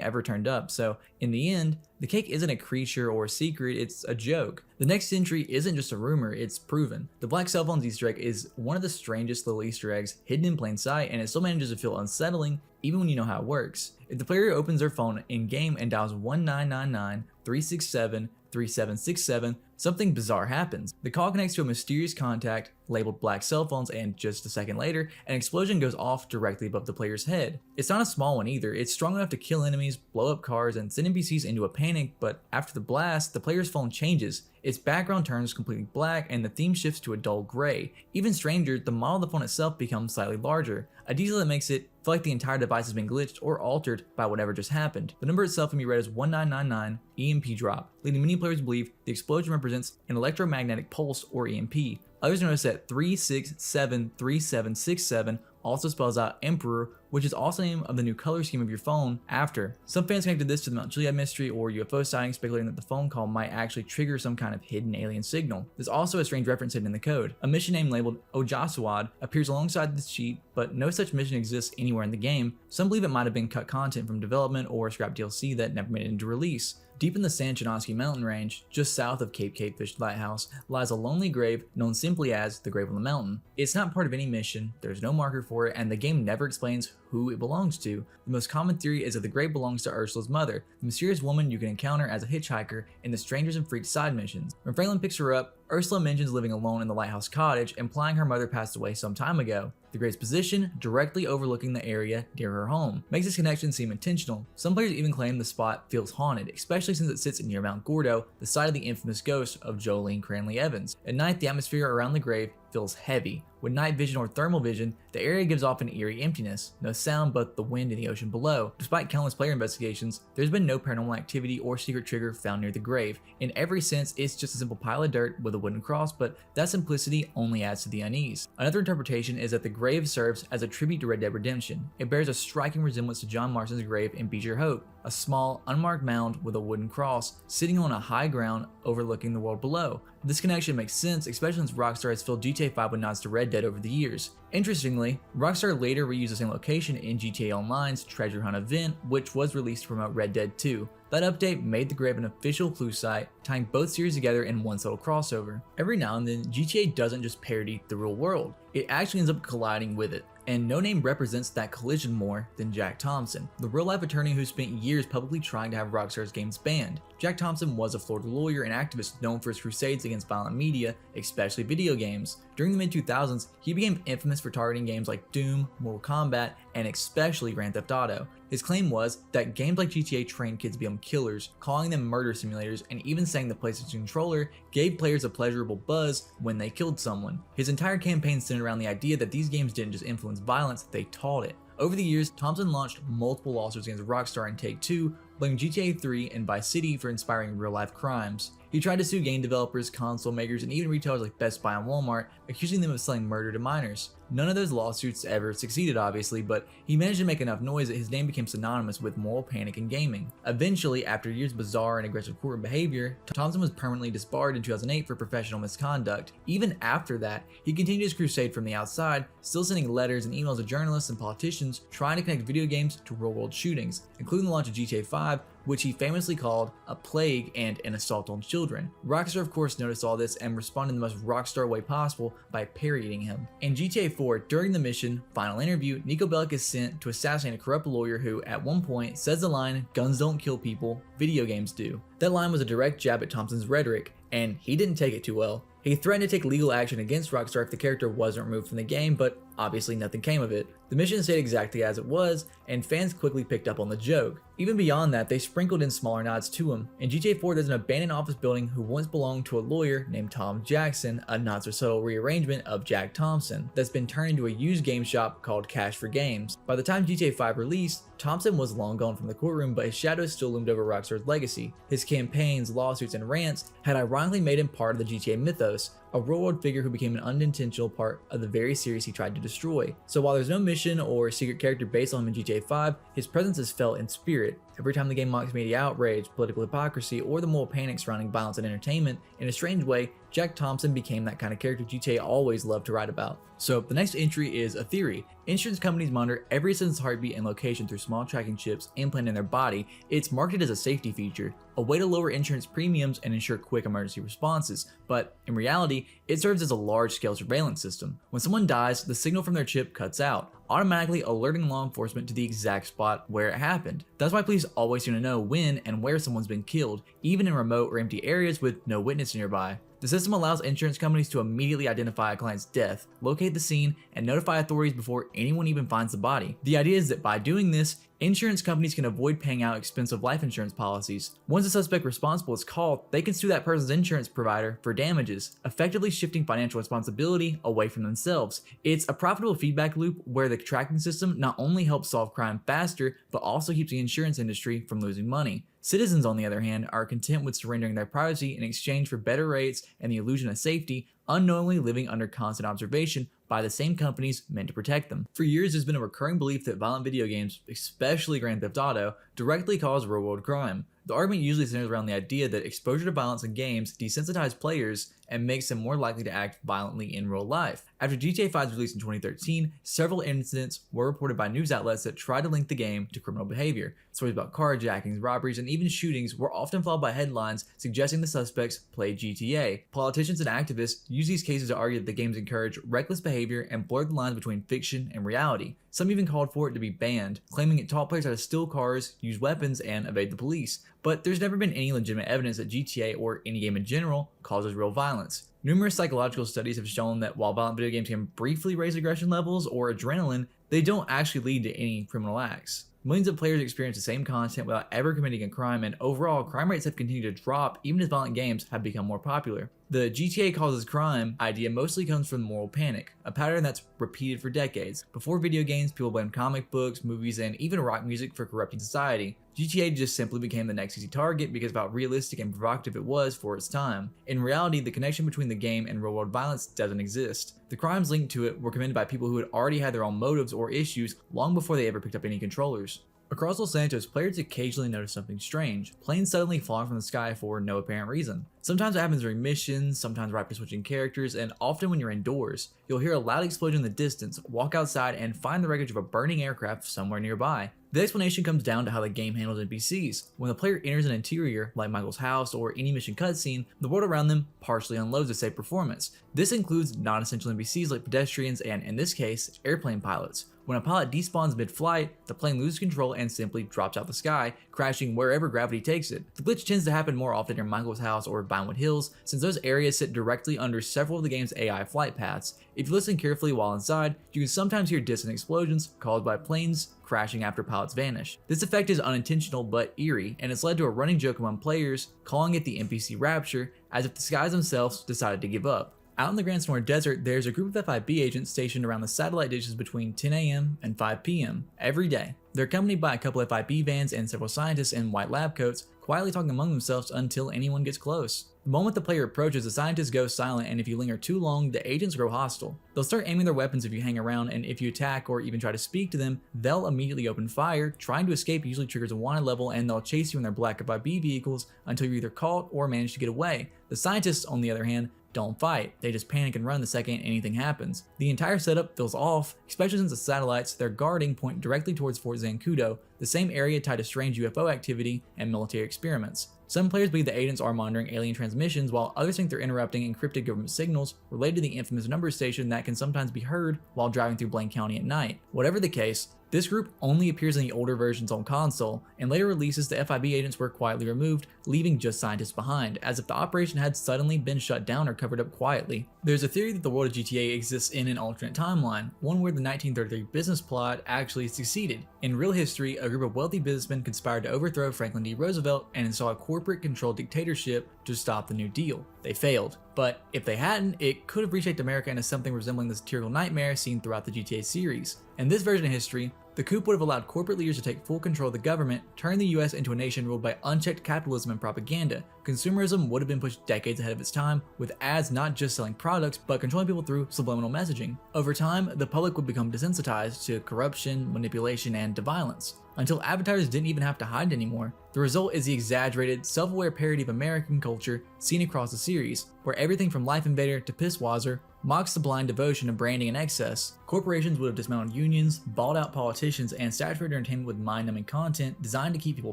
ever turned up, so in the end, the Cake isn't a creature or a secret, it's a joke. The next entry isn't just a rumor, it's proven. The black Cellphones Easter egg is one of the strangest little Easter eggs hidden in plain sight, and it still manages to feel unsettling even when you know how it works. If the player opens their phone in-game and dials 1999-367-3767, something bizarre happens. The call connects to a mysterious contact labeled Black Cellphones, and just a second later, an explosion goes off directly above the player's head. It's not a small one either, it's strong enough to kill enemies, blow up cars, and send NPCs into a panic, but after the blast, the player's phone changes. Its background turns completely black, and the theme shifts to a dull gray. Even stranger, the model of the phone itself becomes slightly larger, a detail that makes it feel like the entire device has been glitched or altered by whatever just happened. The number itself can be read as 1999 EMP drop, leading many players to believe the explosion represents an electromagnetic pulse or EMP. Others notice that 3673767 also spells out Emperor, which is also the name of the new color scheme of your phone after. Some fans connected this to the Mount Chiliad mystery or UFO sighting, speculating that the phone call might actually trigger some kind of hidden alien signal. There's also a strange reference hidden in the code. A mission name labeled Ojaswad appears alongside this sheet, but no such mission exists anywhere in the game. Some believe it might have been cut content from development or scrap DLC that never made it into release. Deep in the San Chinoski mountain range, just south of Cape Capefish Lighthouse, lies a lonely grave known simply as the Grave on the Mountain. It's not part of any mission, there's no marker for it, and the game never explains who it belongs to. The most common theory is that the grave belongs to Ursula's mother, the mysterious woman you can encounter as a hitchhiker in the Strangers and Freaks side missions. When Franklin picks her up, Ursula mentions living alone in the lighthouse cottage, implying her mother passed away some time ago. The grave's position, directly overlooking the area near her home, makes this connection seem intentional. Some players even claim the spot feels haunted, especially since it sits near Mount Gordo, the site of the infamous ghost of Jolene Cranley Evans. At night, the atmosphere around the grave feels heavy. With night vision or thermal vision, the area gives off an eerie emptiness, no sound but the wind in the ocean below. Despite countless player investigations, there's been no paranormal activity or secret trigger found near the grave. In every sense, it's just a simple pile of dirt with a wooden cross, but that simplicity only adds to the unease. Another interpretation is that the grave serves as a tribute to Red Dead Redemption. It bears a striking resemblance to John Marston's grave in Beecher Hope, a small, unmarked mound with a wooden cross sitting on a high ground overlooking the world below. This connection makes sense, especially since Rockstar has filled GTA 5 with nods to Red Dead over the years. Interestingly, Rockstar later reused the same location in GTA Online's Treasure Hunt event, which was released to promote Red Dead 2. That update made the grave an official clue site, tying both series together in one subtle crossover. Every now and then, GTA doesn't just parody the real world, it actually ends up colliding with it. And no name represents that collision more than Jack Thompson, the real-life attorney who spent years publicly trying to have Rockstar's games banned. Jack Thompson was a Florida lawyer and activist known for his crusades against violent media, especially video games. During the mid-2000s, he became infamous for targeting games like Doom, Mortal Kombat, and especially Grand Theft Auto. His claim was that games like GTA trained kids to become killers, calling them murder simulators, and even saying the PlayStation controller gave players a pleasurable buzz when they killed someone. His entire campaign centered around the idea that these games didn't just influence violence, they taught it. Over the years, Thompson launched multiple lawsuits against Rockstar and Take-Two, blaming GTA 3 and Vice City for inspiring real-life crimes. He tried to sue game developers, console makers, and even retailers like Best Buy and Walmart, accusing them of selling murder to minors. None of those lawsuits ever succeeded, obviously, but he managed to make enough noise that his name became synonymous with moral panic in gaming. Eventually, after years of bizarre and aggressive courtroom behavior, Thompson was permanently disbarred in 2008 for professional misconduct. Even after that, he continued his crusade from the outside, still sending letters and emails to journalists and politicians trying to connect video games to real-world shootings, including the launch of GTA 5, which he famously called a plague and an assault on children. Rockstar of course noticed all this and responded in the most Rockstar way possible by parodying him. In GTA 4, during the mission Final Interview, Niko Bellic is sent to assassinate a corrupt lawyer who, at one point, says the line, "Guns don't kill people, video games do." That line was a direct jab at Thompson's rhetoric, and he didn't take it too well. He threatened to take legal action against Rockstar if the character wasn't removed from the game, but obviously nothing came of it. The mission stayed exactly as it was, and fans quickly picked up on the joke. Even beyond that, they sprinkled in smaller nods to him. In GTA 4, there's an abandoned office building who once belonged to a lawyer named Tom Jackson, a not so subtle rearrangement of Jack Thompson, that's been turned into a used game shop called Cash for Games. By the time GTA 5 released, Thompson was long gone from the courtroom, but his shadow still loomed over Rockstar's legacy. His campaigns, lawsuits, and rants had ironically made him part of the GTA mythos, a real-world figure who became an unintentional part of the very series he tried to destroy. So while there's no mission or secret character based on him in GTA 5, his presence is felt in spirit. Every time the game mocks media outrage, political hypocrisy, or the moral panic surrounding violence and entertainment, in a strange way, Jack Thompson became that kind of character GTA always loved to write about. So the next entry is a theory. Insurance companies monitor every citizen's heartbeat and location through small tracking chips implanted in their body. It's marketed as a safety feature, a way to lower insurance premiums and ensure quick emergency responses, but in reality, it serves as a large-scale surveillance system. When someone dies, the signal from their chip cuts out, automatically alerting law enforcement to the exact spot where it happened. That's why police always seem to know when and where someone's been killed, even in remote or empty areas with no witness nearby. The system allows insurance companies to immediately identify a client's death, locate the scene, and notify authorities before anyone even finds the body. The idea is that by doing this, insurance companies can avoid paying out expensive life insurance policies. Once the suspect responsible is called, they can sue that person's insurance provider for damages, effectively shifting financial responsibility away from themselves. It's a profitable feedback loop where the tracking system not only helps solve crime faster, but also keeps the insurance industry from losing money. Citizens, on the other hand, are content with surrendering their privacy in exchange for better rates and the illusion of safety, unknowingly living under constant observation by the same companies meant to protect them. For years, there's been a recurring belief that violent video games, especially Grand Theft Auto, directly cause real-world crime. The argument usually centers around the idea that exposure to violence in games desensitize players and makes them more likely to act violently in real life. After GTA 5's release in 2013, several incidents were reported by news outlets that tried to link the game to criminal behavior. Stories about carjackings, robberies, and even shootings were often followed by headlines suggesting the suspects played GTA. Politicians and activists use these cases to argue that the games encourage reckless behavior and blur the lines between fiction and reality. Some even called for it to be banned, claiming it taught players how to steal cars, use weapons, and evade the police. But there's never been any legitimate evidence that GTA, or any game in general, causes real violence. Numerous psychological studies have shown that while violent video games can briefly raise aggression levels or adrenaline, they don't actually lead to any criminal acts. Millions of players experience the same content without ever committing a crime, and overall, crime rates have continued to drop even as violent games have become more popular. The GTA causes crime idea mostly comes from moral panic, a pattern that's repeated for decades. Before video games, people blamed comic books, movies, and even rock music for corrupting society. GTA just simply became the next easy target because of how realistic and provocative it was for its time. In reality, the connection between the game and real-world violence doesn't exist. The crimes linked to it were committed by people who had already had their own motives or issues long before they ever picked up any controllers. Across Los Santos, players occasionally notice something strange, planes suddenly falling from the sky for no apparent reason. Sometimes it happens during missions, sometimes right after switching characters, and often when you're indoors. You'll hear a loud explosion in the distance, walk outside, and find the wreckage of a burning aircraft somewhere nearby. The explanation comes down to how the game handles NPCs. When the player enters an interior, like Michael's house or any mission cutscene, the world around them partially unloads to save performance. This includes non-essential NPCs like pedestrians and, in this case, airplane pilots. When a pilot despawns mid-flight, the plane loses control and simply drops out the sky, crashing wherever gravity takes it. The glitch tends to happen more often near Michael's house or Vinewood Hills, since those areas sit directly under several of the game's AI flight paths. If you listen carefully while inside, you can sometimes hear distant explosions caused by planes crashing after pilots vanish. This effect is unintentional but eerie, and it's led to a running joke among players, calling it the NPC rapture, as if the skies themselves decided to give up. Out in the Grand Sonoran Desert, there's a group of FIB agents stationed around the satellite dishes between 10 AM and 5 PM every day. They're accompanied by a couple of FIB vans and several scientists in white lab coats, quietly talking among themselves until anyone gets close. The moment the player approaches, the scientists go silent, and if you linger too long, the agents grow hostile. They'll start aiming their weapons if you hang around, and if you attack or even try to speak to them, they'll immediately open fire. Trying to escape usually triggers a wanted level, and they'll chase you in their black FIB vehicles until you're either caught or manage to get away. The scientists, on the other hand, don't fight. They just panic and run the second anything happens. The entire setup feels off, especially since the satellites they're guarding point directly towards Fort Zancudo, the same area tied to strange UFO activity and military experiments. Some players believe the agents are monitoring alien transmissions, while others think they're interrupting encrypted government signals related to the infamous number station that can sometimes be heard while driving through Blaine County at night. Whatever the case, this group only appears in the older versions on console. In later releases, the FIB agents were quietly removed, leaving just scientists behind, as if the operation had suddenly been shut down or covered up quietly. There's a theory that the world of GTA exists in an alternate timeline, one where the 1933 business plot actually succeeded. In real history, a group of wealthy businessmen conspired to overthrow Franklin D. Roosevelt and install a corporate-controlled dictatorship to stop the New Deal. They failed, but if they hadn't, it could have reshaped America into something resembling the satirical nightmare seen throughout the GTA series. In this version of history, the coup would have allowed corporate leaders to take full control of the government, turn the US into a nation ruled by unchecked capitalism and propaganda. Consumerism would have been pushed decades ahead of its time, with ads not just selling products, but controlling people through subliminal messaging. Over time, the public would become desensitized to corruption, manipulation, and to violence, until advertisers didn't even have to hide anymore. The result is the exaggerated, self-aware parody of American culture seen across the series, where everything from Life Invader to Pisswazzer mocks the blind devotion of branding and excess. Corporations would have dismounted unions, balled out politicians, and saturated entertainment with mind-numbing content designed to keep people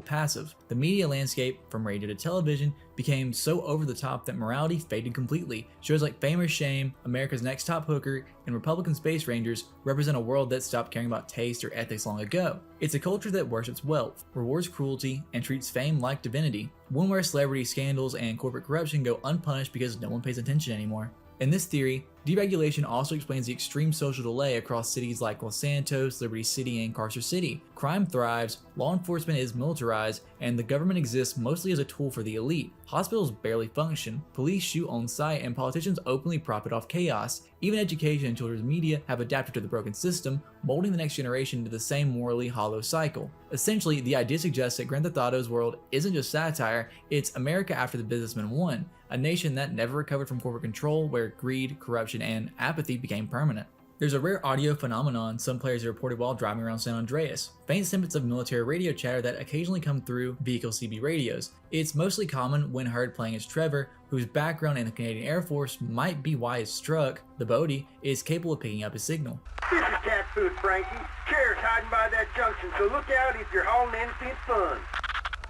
passive. The media landscape, from radio to television, became so over the top that morality faded completely. Shows like Fame or Shame, America's Next Top Hooker, and Republican Space Rangers represent a world that stopped caring about taste or ethics long ago. It's a culture that worships wealth, rewards cruelty, and treats fame like divinity, one where celebrity scandals and corporate corruption go unpunished because no one pays attention anymore. In this theory, deregulation also explains the extreme social delay across cities like Los Santos, Liberty City, and Carcer City. Crime thrives, law enforcement is militarized, and the government exists mostly as a tool for the elite. Hospitals barely function, police shoot on sight, and politicians openly profit off chaos. Even education and children's media have adapted to the broken system, molding the next generation into the same morally hollow cycle. Essentially, the idea suggests that Grand Theft Auto's world isn't just satire, it's America after the businessmen won, a nation that never recovered from corporate control, where greed, corruption, and apathy became permanent. There's a rare audio phenomenon some players have reported while driving around San Andreas, faint snippets of military radio chatter that occasionally come through vehicle CB radios. It's mostly common when heard playing as Trevor, whose background in the Canadian Air Force might be why his truck, the Bodie, is capable of picking up his signal. This is cat food, Frankie. Chairs hiding by that junction, so look out if you're hauling anything fun.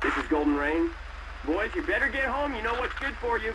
This is Golden Rain. Boys, you better get home. You know what's good for you.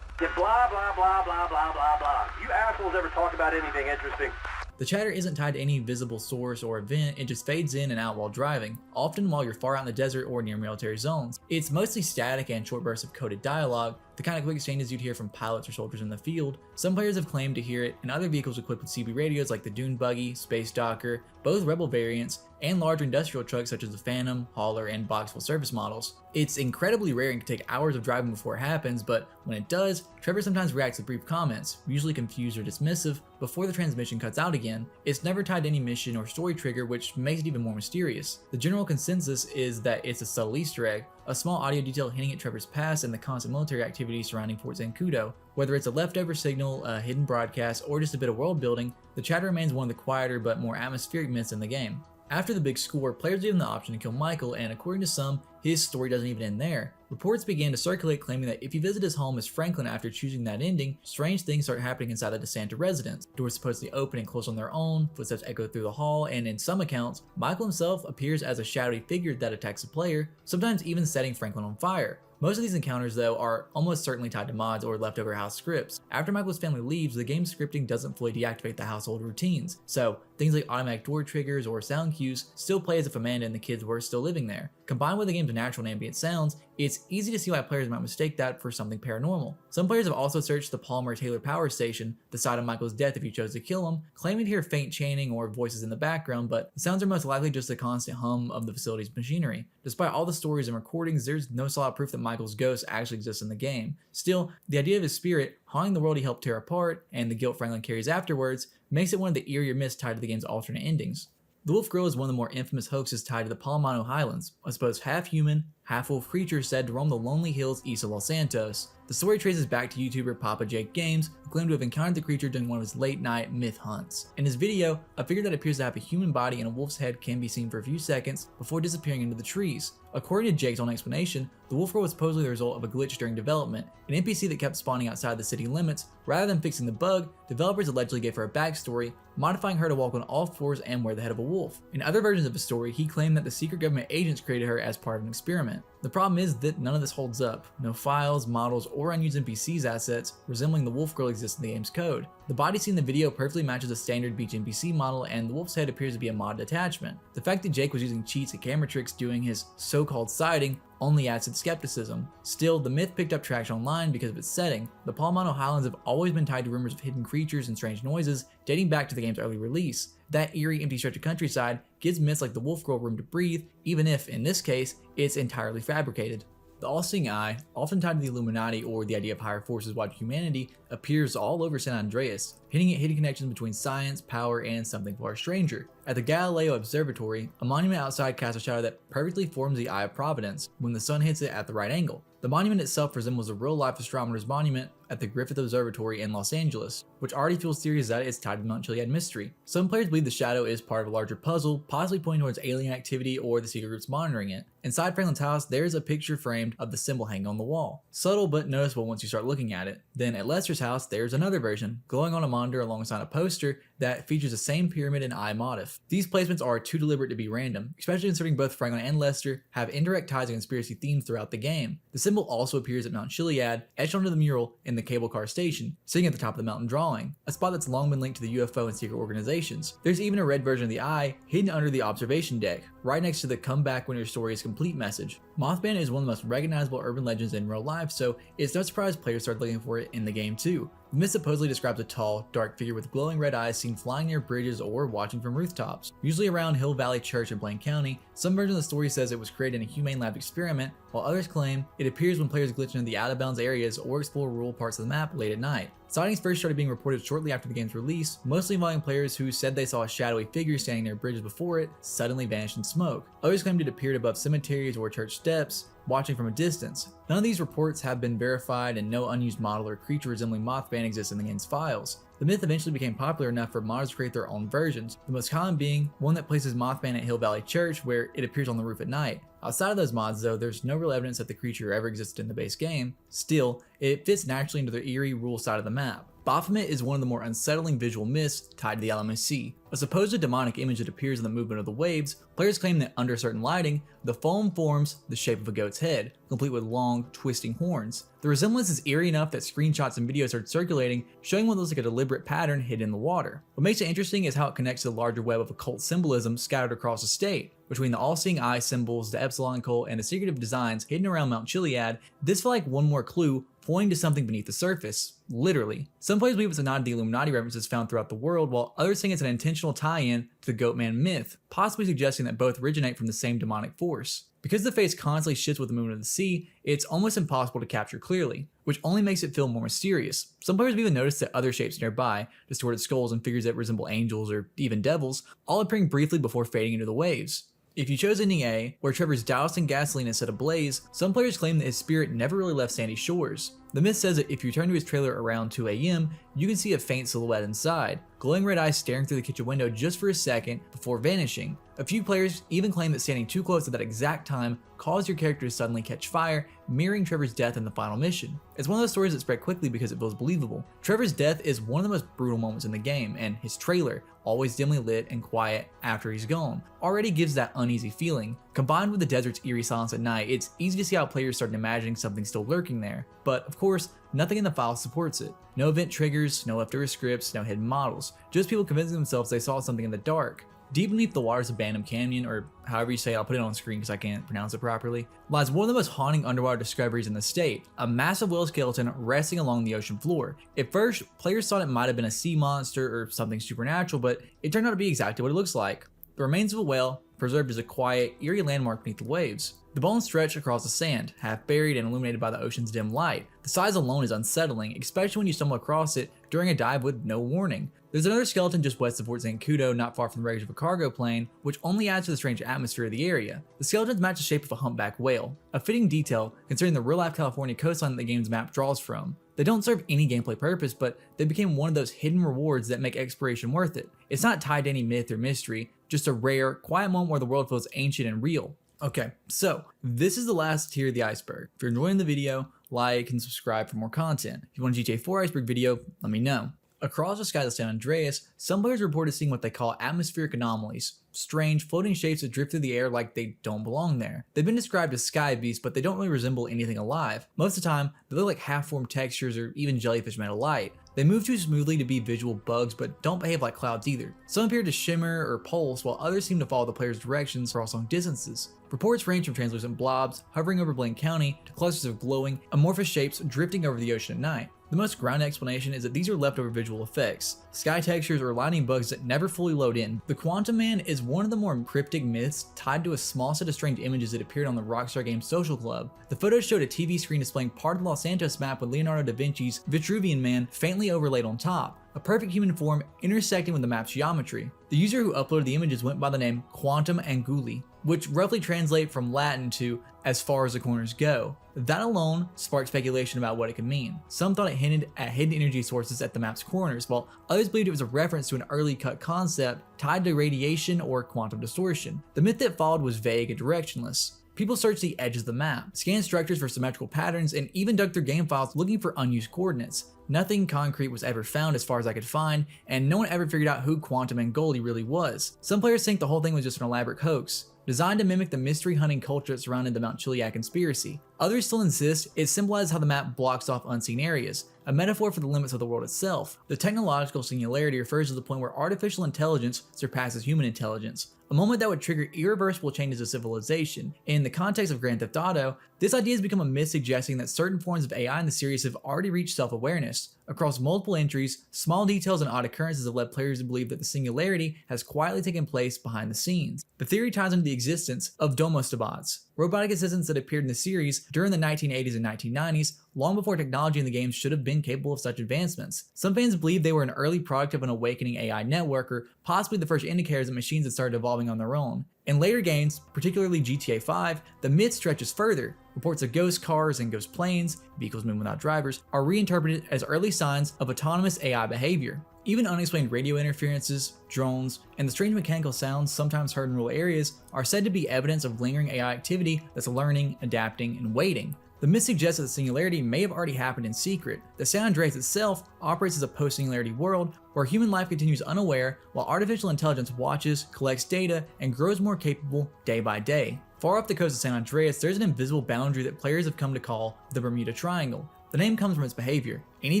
Yeah, blah, blah, blah, blah, blah, blah, blah. You assholes ever talk about anything interesting? The chatter isn't tied to any visible source or event, it just fades in and out while driving, often while you're far out in the desert or near military zones. It's mostly static and short bursts of coded dialogue, the kind of quick exchanges you'd hear from pilots or soldiers in the field. Some players have claimed to hear it in other vehicles equipped with CB radios like the Dune Buggy, Space Docker, both Rebel variants, and larger industrial trucks such as the Phantom, Hauler, and Boxville surface models. It's incredibly rare and can take hours of driving before it happens, but when it does, Trevor sometimes reacts with brief comments, usually confused or dismissive, before the transmission cuts out again. It's never tied to any mission or story trigger, which makes it even more mysterious. The general consensus is that it's a subtle Easter egg, a small audio detail hinting at Trevor's past and the constant military activity surrounding Fort Zancudo. Whether it's a leftover signal, a hidden broadcast, or just a bit of world building, the chatter remains one of the quieter but more atmospheric myths in the game. After the big score, players gave him the option to kill Michael, and according to some, his story doesn't even end there. Reports began to circulate claiming that if you visit his home as Franklin after choosing that ending, strange things start happening inside the DeSanta residence. Doors supposedly open and close on their own, footsteps echo through the hall, and in some accounts, Michael himself appears as a shadowy figure that attacks the player, sometimes even setting Franklin on fire. Most of these encounters, though, are almost certainly tied to mods or leftover house scripts. After Michael's family leaves, the game's scripting doesn't fully deactivate the household routines, so things like automatic door triggers or sound cues still play as if Amanda and the kids were still living there. Combined with the game's natural and ambient sounds, it's easy to see why players might mistake that for something paranormal. Some players have also searched the Palmer-Taylor power station, the site of Michael's death if you chose to kill him, claiming to hear faint chanting or voices in the background, but the sounds are most likely just the constant hum of the facility's machinery. Despite all the stories and recordings, there's no solid proof that Michael's ghost actually exists in the game. Still, the idea of his spirit haunting the world he helped tear apart, and the guilt Franklin carries afterwards, makes it one of the eerier myths tied to the game's alternate endings. The Wolf Girl is one of the more infamous hoaxes tied to the Palomano Highlands, a supposed half-human, half-wolf creature said to roam the lonely hills east of Los Santos. The story traces back to YouTuber Papa Jake Games, who claimed to have encountered the creature during one of his late-night myth hunts. In his video, a figure that appears to have a human body and a wolf's head can be seen for a few seconds before disappearing into the trees. According to Jake's own explanation, the Wolf Girl was supposedly the result of a glitch during development, an NPC that kept spawning outside the city limits. Rather than fixing the bug, developers allegedly gave her a backstory, modifying her to walk on all fours and wear the head of a wolf. In other versions of the story, he claimed that the secret government agents created her as part of an experiment. The problem is that none of this holds up. No files, models, or unused NPCs assets resembling the Wolf Girl exist in the game's code. The body seen in the video perfectly matches a standard beach NPC model, and the wolf's head appears to be a modded attachment. The fact that Jake was using cheats and camera tricks doing his so-called sighting only adds to the skepticism. Still, the myth picked up traction online because of its setting. The Palomano Highlands have always been tied to rumors of hidden creatures and strange noises, dating back to the game's early release. That eerie, empty stretch of countryside gives myths like the Wolf Girl room to breathe, even if, in this case, it's entirely fabricated. The All-Seeing Eye, often tied to the Illuminati or the idea of higher forces watching humanity, appears all over San Andreas, hinting at hidden connections between science, power, and something far stranger. At the Galileo Observatory, a monument outside casts a shadow that perfectly forms the Eye of Providence when the sun hits it at the right angle. The monument itself resembles a real-life astronomer's monument at the Griffith Observatory in Los Angeles, which already fuels theories that it's tied to the Mount Chiliad mystery. Some players believe the shadow is part of a larger puzzle, possibly pointing towards alien activity or the secret groups monitoring it. Inside Franklin's house, there is a picture framed of the symbol hanging on the wall. Subtle but noticeable once you start looking at it. Then at Lester's house, there's another version, glowing on a monitor alongside a poster that features the same pyramid and eye motif. These placements are too deliberate to be random, especially considering both Franklin and Lester have indirect ties and conspiracy themes throughout the game. The symbol also appears at Mount Chiliad, etched onto the mural in the cable car station, sitting at the top of the mountain drawing, a spot that's long been linked to the UFO and secret organizations. There's even a red version of the eye hidden under the observation deck, right next to the "come back when your story is complete" message. Mothman is one of the most recognizable urban legends in real life, so it's no surprise players started looking for it in the game too. The myth supposedly describes a tall, dark figure with glowing red eyes seen flying near bridges or watching from rooftops, usually around Hill Valley Church in Blaine County. Some version of the story says it was created in a Humane lab experiment, while others claim it appears when players glitch into the out-of-bounds areas or explore rural parts of the map late at night. Sightings first started being reported shortly after the game's release, mostly involving players who said they saw a shadowy figure standing near bridges before it suddenly vanish in smoke. Others claimed it appeared above cemeteries or church steps, watching from a distance. None of these reports have been verified, and no unused model or creature resembling Mothman exists in the game's files. The myth eventually became popular enough for modders to create their own versions, the most common being one that places Mothman at Hill Valley Church, where it appears on the roof at night. Outside of those mods though, there's no real evidence that the creature ever existed in the base game. Still, it fits naturally into the eerie rural side of the map. Baphomet is one of the more unsettling visual myths tied to the Alamo Sea. A supposed demonic image that appears in the movement of the waves, players claim that under certain lighting, the foam forms the shape of a goat's head, complete with long, twisting horns. The resemblance is eerie enough that screenshots and videos started circulating, showing what looks like a deliberate pattern hidden in the water. What makes it interesting is how it connects to the larger web of occult symbolism scattered across the state. Between the All-Seeing Eye symbols, the Epsilon Cult, and the secretive designs hidden around Mount Chiliad, this felt like one more clue pointing to something beneath the surface. Literally. Some players believe it's a nod to the Illuminati references found throughout the world, while others think it's an intentional tie-in to the Goatman myth, possibly suggesting that both originate from the same demonic force. Because the face constantly shifts with the movement of the sea, it's almost impossible to capture clearly, which only makes it feel more mysterious. Some players have even noticed that other shapes nearby, distorted skulls and figures that resemble angels or even devils, all appearing briefly before fading into the waves. If you chose ending A, where Trevor's doused in gasoline and set ablaze, some players claim that his spirit never really left Sandy Shores. The myth says that if you return to his trailer around 2 a.m., you can see a faint silhouette inside, glowing red eyes staring through the kitchen window just for a second before vanishing. A few players even claim that standing too close at that exact time caused your character to suddenly catch fire, mirroring Trevor's death in the final mission. It's one of those stories that spread quickly because it feels believable. Trevor's death is one of the most brutal moments in the game, and his trailer, always dimly lit and quiet after he's gone, already gives that uneasy feeling. Combined with the desert's eerie silence at night, it's easy to see how players start imagining something still lurking there. But of course, nothing in the file supports it. No event triggers, no leftover scripts, no hidden models, just people convincing themselves they saw something in the dark. Deep beneath the water's abandoned canyon, or however you say it, I'll put it on screen because I can't pronounce it properly, lies one of the most haunting underwater discoveries in the state, a massive whale skeleton resting along the ocean floor. At first, players thought it might have been a sea monster or something supernatural, but it turned out to be exactly what it looks like. The remains of a whale, preserved as a quiet, eerie landmark beneath the waves. The bones stretch across the sand, half buried and illuminated by the ocean's dim light. The size alone is unsettling, especially when you stumble across it during a dive with no warning. There's another skeleton just west of Fort Zancudo, not far from the wreckage of a cargo plane, which only adds to the strange atmosphere of the area. The skeletons match the shape of a humpback whale, a fitting detail considering the real-life California coastline that the game's map draws from. They don't serve any gameplay purpose, but they became one of those hidden rewards that make exploration worth it. It's not tied to any myth or mystery, just a rare, quiet moment where the world feels ancient and real. Okay, so this is the last tier of the iceberg. If you're enjoying the video, like and subscribe for more content. If you want a GTA 4 iceberg video, let me know. Across the skies of San Andreas, some players reported seeing what they call atmospheric anomalies, strange floating shapes that drift through the air like they don't belong there. They've been described as sky beasts, but they don't really resemble anything alive. Most of the time, they look like half-formed textures or even jellyfish made of light. They move too smoothly to be visual bugs, but don't behave like clouds either. Some appear to shimmer or pulse, while others seem to follow the player's directions across long distances. Reports range from translucent blobs hovering over Blaine County to clusters of glowing, amorphous shapes drifting over the ocean at night. The most grounded explanation is that these are leftover visual effects, sky textures or lightning bugs that never fully load in. The Quantum Man is one of the more cryptic myths tied to a small set of strange images that appeared on the Rockstar game Social Club. The photos showed a TV screen displaying part of the Los Santos map with Leonardo da Vinci's Vitruvian Man faintly overlaid on top, a perfect human form intersecting with the map's geometry. The user who uploaded the images went by the name Quantum Anguli, which roughly translate from Latin to as far as the corners go. That alone sparked speculation about what it could mean. Some thought it hinted at hidden energy sources at the map's corners, while others believed it was a reference to an early cut concept tied to radiation or quantum distortion. The myth that followed was vague and directionless. People searched the edges of the map, scanned structures for symmetrical patterns, and even dug through game files looking for unused coordinates. Nothing concrete was ever found as far as I could find, and no one ever figured out who Quantum Angoli really was. Some players think the whole thing was just an elaborate hoax, designed to mimic the mystery hunting culture that surrounded the Mount Chiliad conspiracy. Others still insist it symbolizes how the map blocks off unseen areas, a metaphor for the limits of the world itself. The technological singularity refers to the point where artificial intelligence surpasses human intelligence, a moment that would trigger irreversible changes of civilization. In the context of Grand Theft Auto, this idea has become a myth suggesting that certain forms of AI in the series have already reached self-awareness. Across multiple entries, small details and odd occurrences have led players to believe that the singularity has quietly taken place behind the scenes. The theory ties into the existence of domostobots, robotic assistants that appeared in the series during the 1980s and 1990s, long before technology in the game should have been capable of such advancements. Some fans believe they were an early product of an awakening AI network, or possibly the first indicators that machines had started evolving on their own. In later games, particularly GTA 5, the myth stretches further. Reports of ghost cars and ghost planes, vehicles moving without drivers, are reinterpreted as early signs of autonomous AI behavior. Even unexplained radio interferences, drones, and the strange mechanical sounds sometimes heard in rural areas are said to be evidence of lingering AI activity that's learning, adapting, and waiting. The myth suggests that the singularity may have already happened in secret, that San Andreas itself operates as a post-singularity world where human life continues unaware while artificial intelligence watches, collects data, and grows more capable day by day. Far off the coast of San Andreas, there's an invisible boundary that players have come to call the Bermuda Triangle. The name comes from its behavior. Any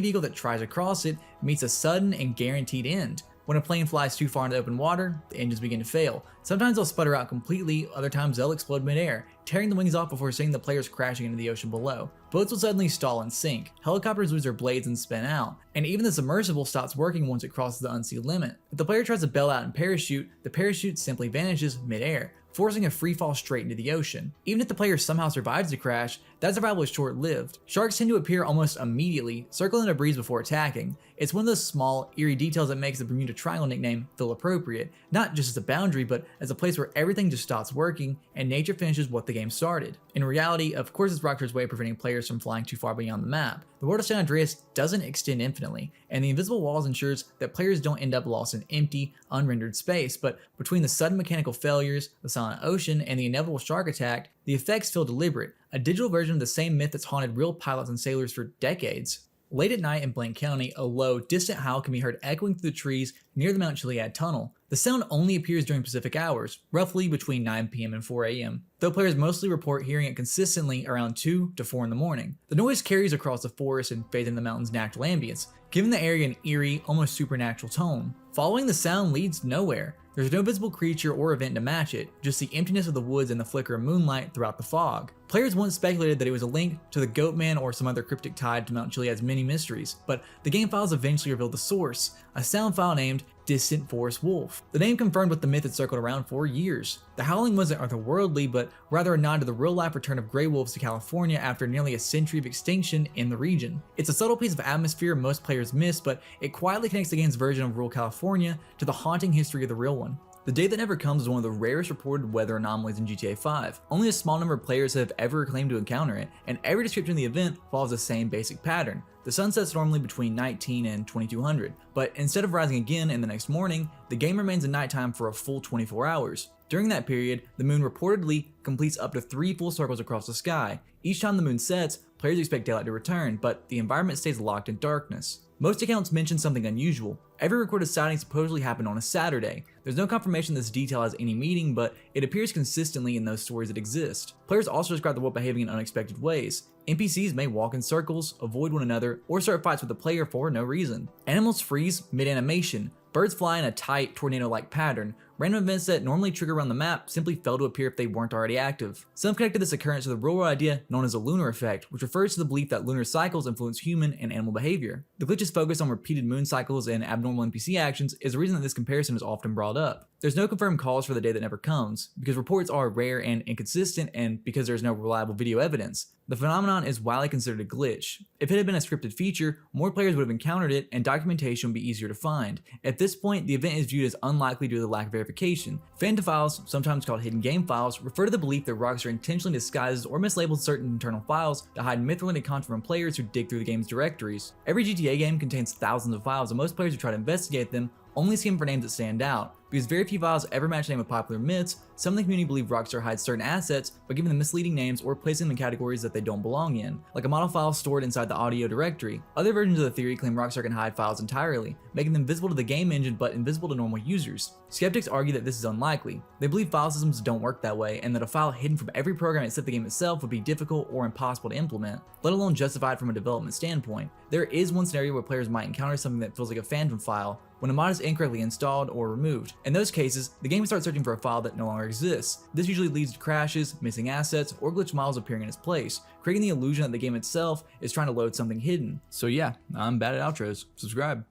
vehicle that tries to cross it meets a sudden and guaranteed end. When a plane flies too far into open water, the engines begin to fail. Sometimes they'll sputter out completely, other times they'll explode midair, tearing the wings off before sending the players crashing into the ocean below. Boats will suddenly stall and sink, helicopters lose their blades and spin out, and even the submersible stops working once it crosses the unseen limit. If the player tries to bail out and parachute, the parachute simply vanishes midair, forcing a free fall straight into the ocean. Even if the player somehow survives the crash, That survival is short-lived. Sharks tend to appear almost immediately, circling a breeze before attacking. It's one of those small, eerie details that makes the Bermuda Triangle nickname feel appropriate, not just as a boundary, but as a place where everything just stops working and nature finishes what the game started. In reality, of course, it's Rockstar's way of preventing players from flying too far beyond the map. The world of San Andreas doesn't extend infinitely, and the invisible walls ensures that players don't end up lost in empty, unrendered space, but between the sudden mechanical failures, the silent ocean, and the inevitable shark attack, the effects feel deliberate, a digital version of the same myth that's haunted real pilots and sailors for decades. Late at night in Blank County, a low, distant howl can be heard echoing through the trees near the Mount Chiliad tunnel. The sound only appears during Pacific hours, roughly between 9 p.m. and 4 a.m., though players mostly report hearing it consistently around 2 to 4 in the morning. The noise carries across the forest and fades into the mountain's natural ambience, giving the area an eerie, almost supernatural tone. Following the sound leads nowhere. There's no visible creature or event to match it, just the emptiness of the woods and the flicker of moonlight throughout the fog. Players once speculated that it was a link to the Goatman or some other cryptic tied to Mount Chiliad's many mysteries, but the game files eventually revealed the source, a sound file named Distant Forest Wolf. The name confirmed what the myth had circled around for years. The howling wasn't otherworldly, but rather a nod to the real-life return of gray wolves to California after nearly a century of extinction in the region. It's a subtle piece of atmosphere most players miss, but it quietly connects the game's version of rural California to the haunting history of the real one. The Day That Never Comes is one of the rarest reported weather anomalies in GTA 5. Only a small number of players have ever claimed to encounter it, and every description of the event follows the same basic pattern. The sun sets normally between 19 and 2200, but instead of rising again in the next morning, the game remains in nighttime for a full 24 hours. During that period, the moon reportedly completes up to 3 full circles across the sky. Each time the moon sets, players expect daylight to return, but the environment stays locked in darkness. Most accounts mention something unusual. Every recorded sighting supposedly happened on a Saturday. There's no confirmation this detail has any meaning, but it appears consistently in those stories that exist. Players also describe the world behaving in unexpected ways. NPCs may walk in circles, avoid one another, or start fights with the player for no reason. Animals freeze mid-animation. Birds fly in a tight, tornado-like pattern. Random events that normally trigger around the map simply fail to appear if they weren't already active. Some connected this occurrence to the real-world idea known as the lunar effect, which refers to the belief that lunar cycles influence human and animal behavior. The glitch's focus on repeated moon cycles and abnormal NPC actions is the reason that this comparison is often brought up. There's no confirmed cause for the day that never comes, because reports are rare and inconsistent, and because there's no reliable video evidence. The phenomenon is widely considered a glitch. If it had been a scripted feature, more players would have encountered it and documentation would be easier to find. At this point, the event is viewed as unlikely due to the lack of verification. Phantom files, sometimes called hidden game files, refer to the belief that Rockstar intentionally disguises or mislabels certain internal files to hide myth-related content from players who dig through the game's directories. Every GTA game contains thousands of files, and most players who try to investigate them only skim for names that stand out. Because very few files ever match the name of popular myths, some in the community believe Rockstar hides certain assets by giving them misleading names or placing them in categories that they don't belong in, like a model file stored inside the audio directory. Other versions of the theory claim Rockstar can hide files entirely, making them visible to the game engine but invisible to normal users. Skeptics argue that this is unlikely. They believe file systems don't work that way, and that a file hidden from every program except the game itself would be difficult or impossible to implement, let alone justified from a development standpoint. There is one scenario where players might encounter something that feels like a phantom file when a mod is incorrectly installed or removed. In those cases, the game will start searching for a file that no longer exists. This usually leads to crashes, missing assets, or glitched models appearing in its place, creating the illusion that the game itself is trying to load something hidden. So yeah, I'm bad at outros. Subscribe.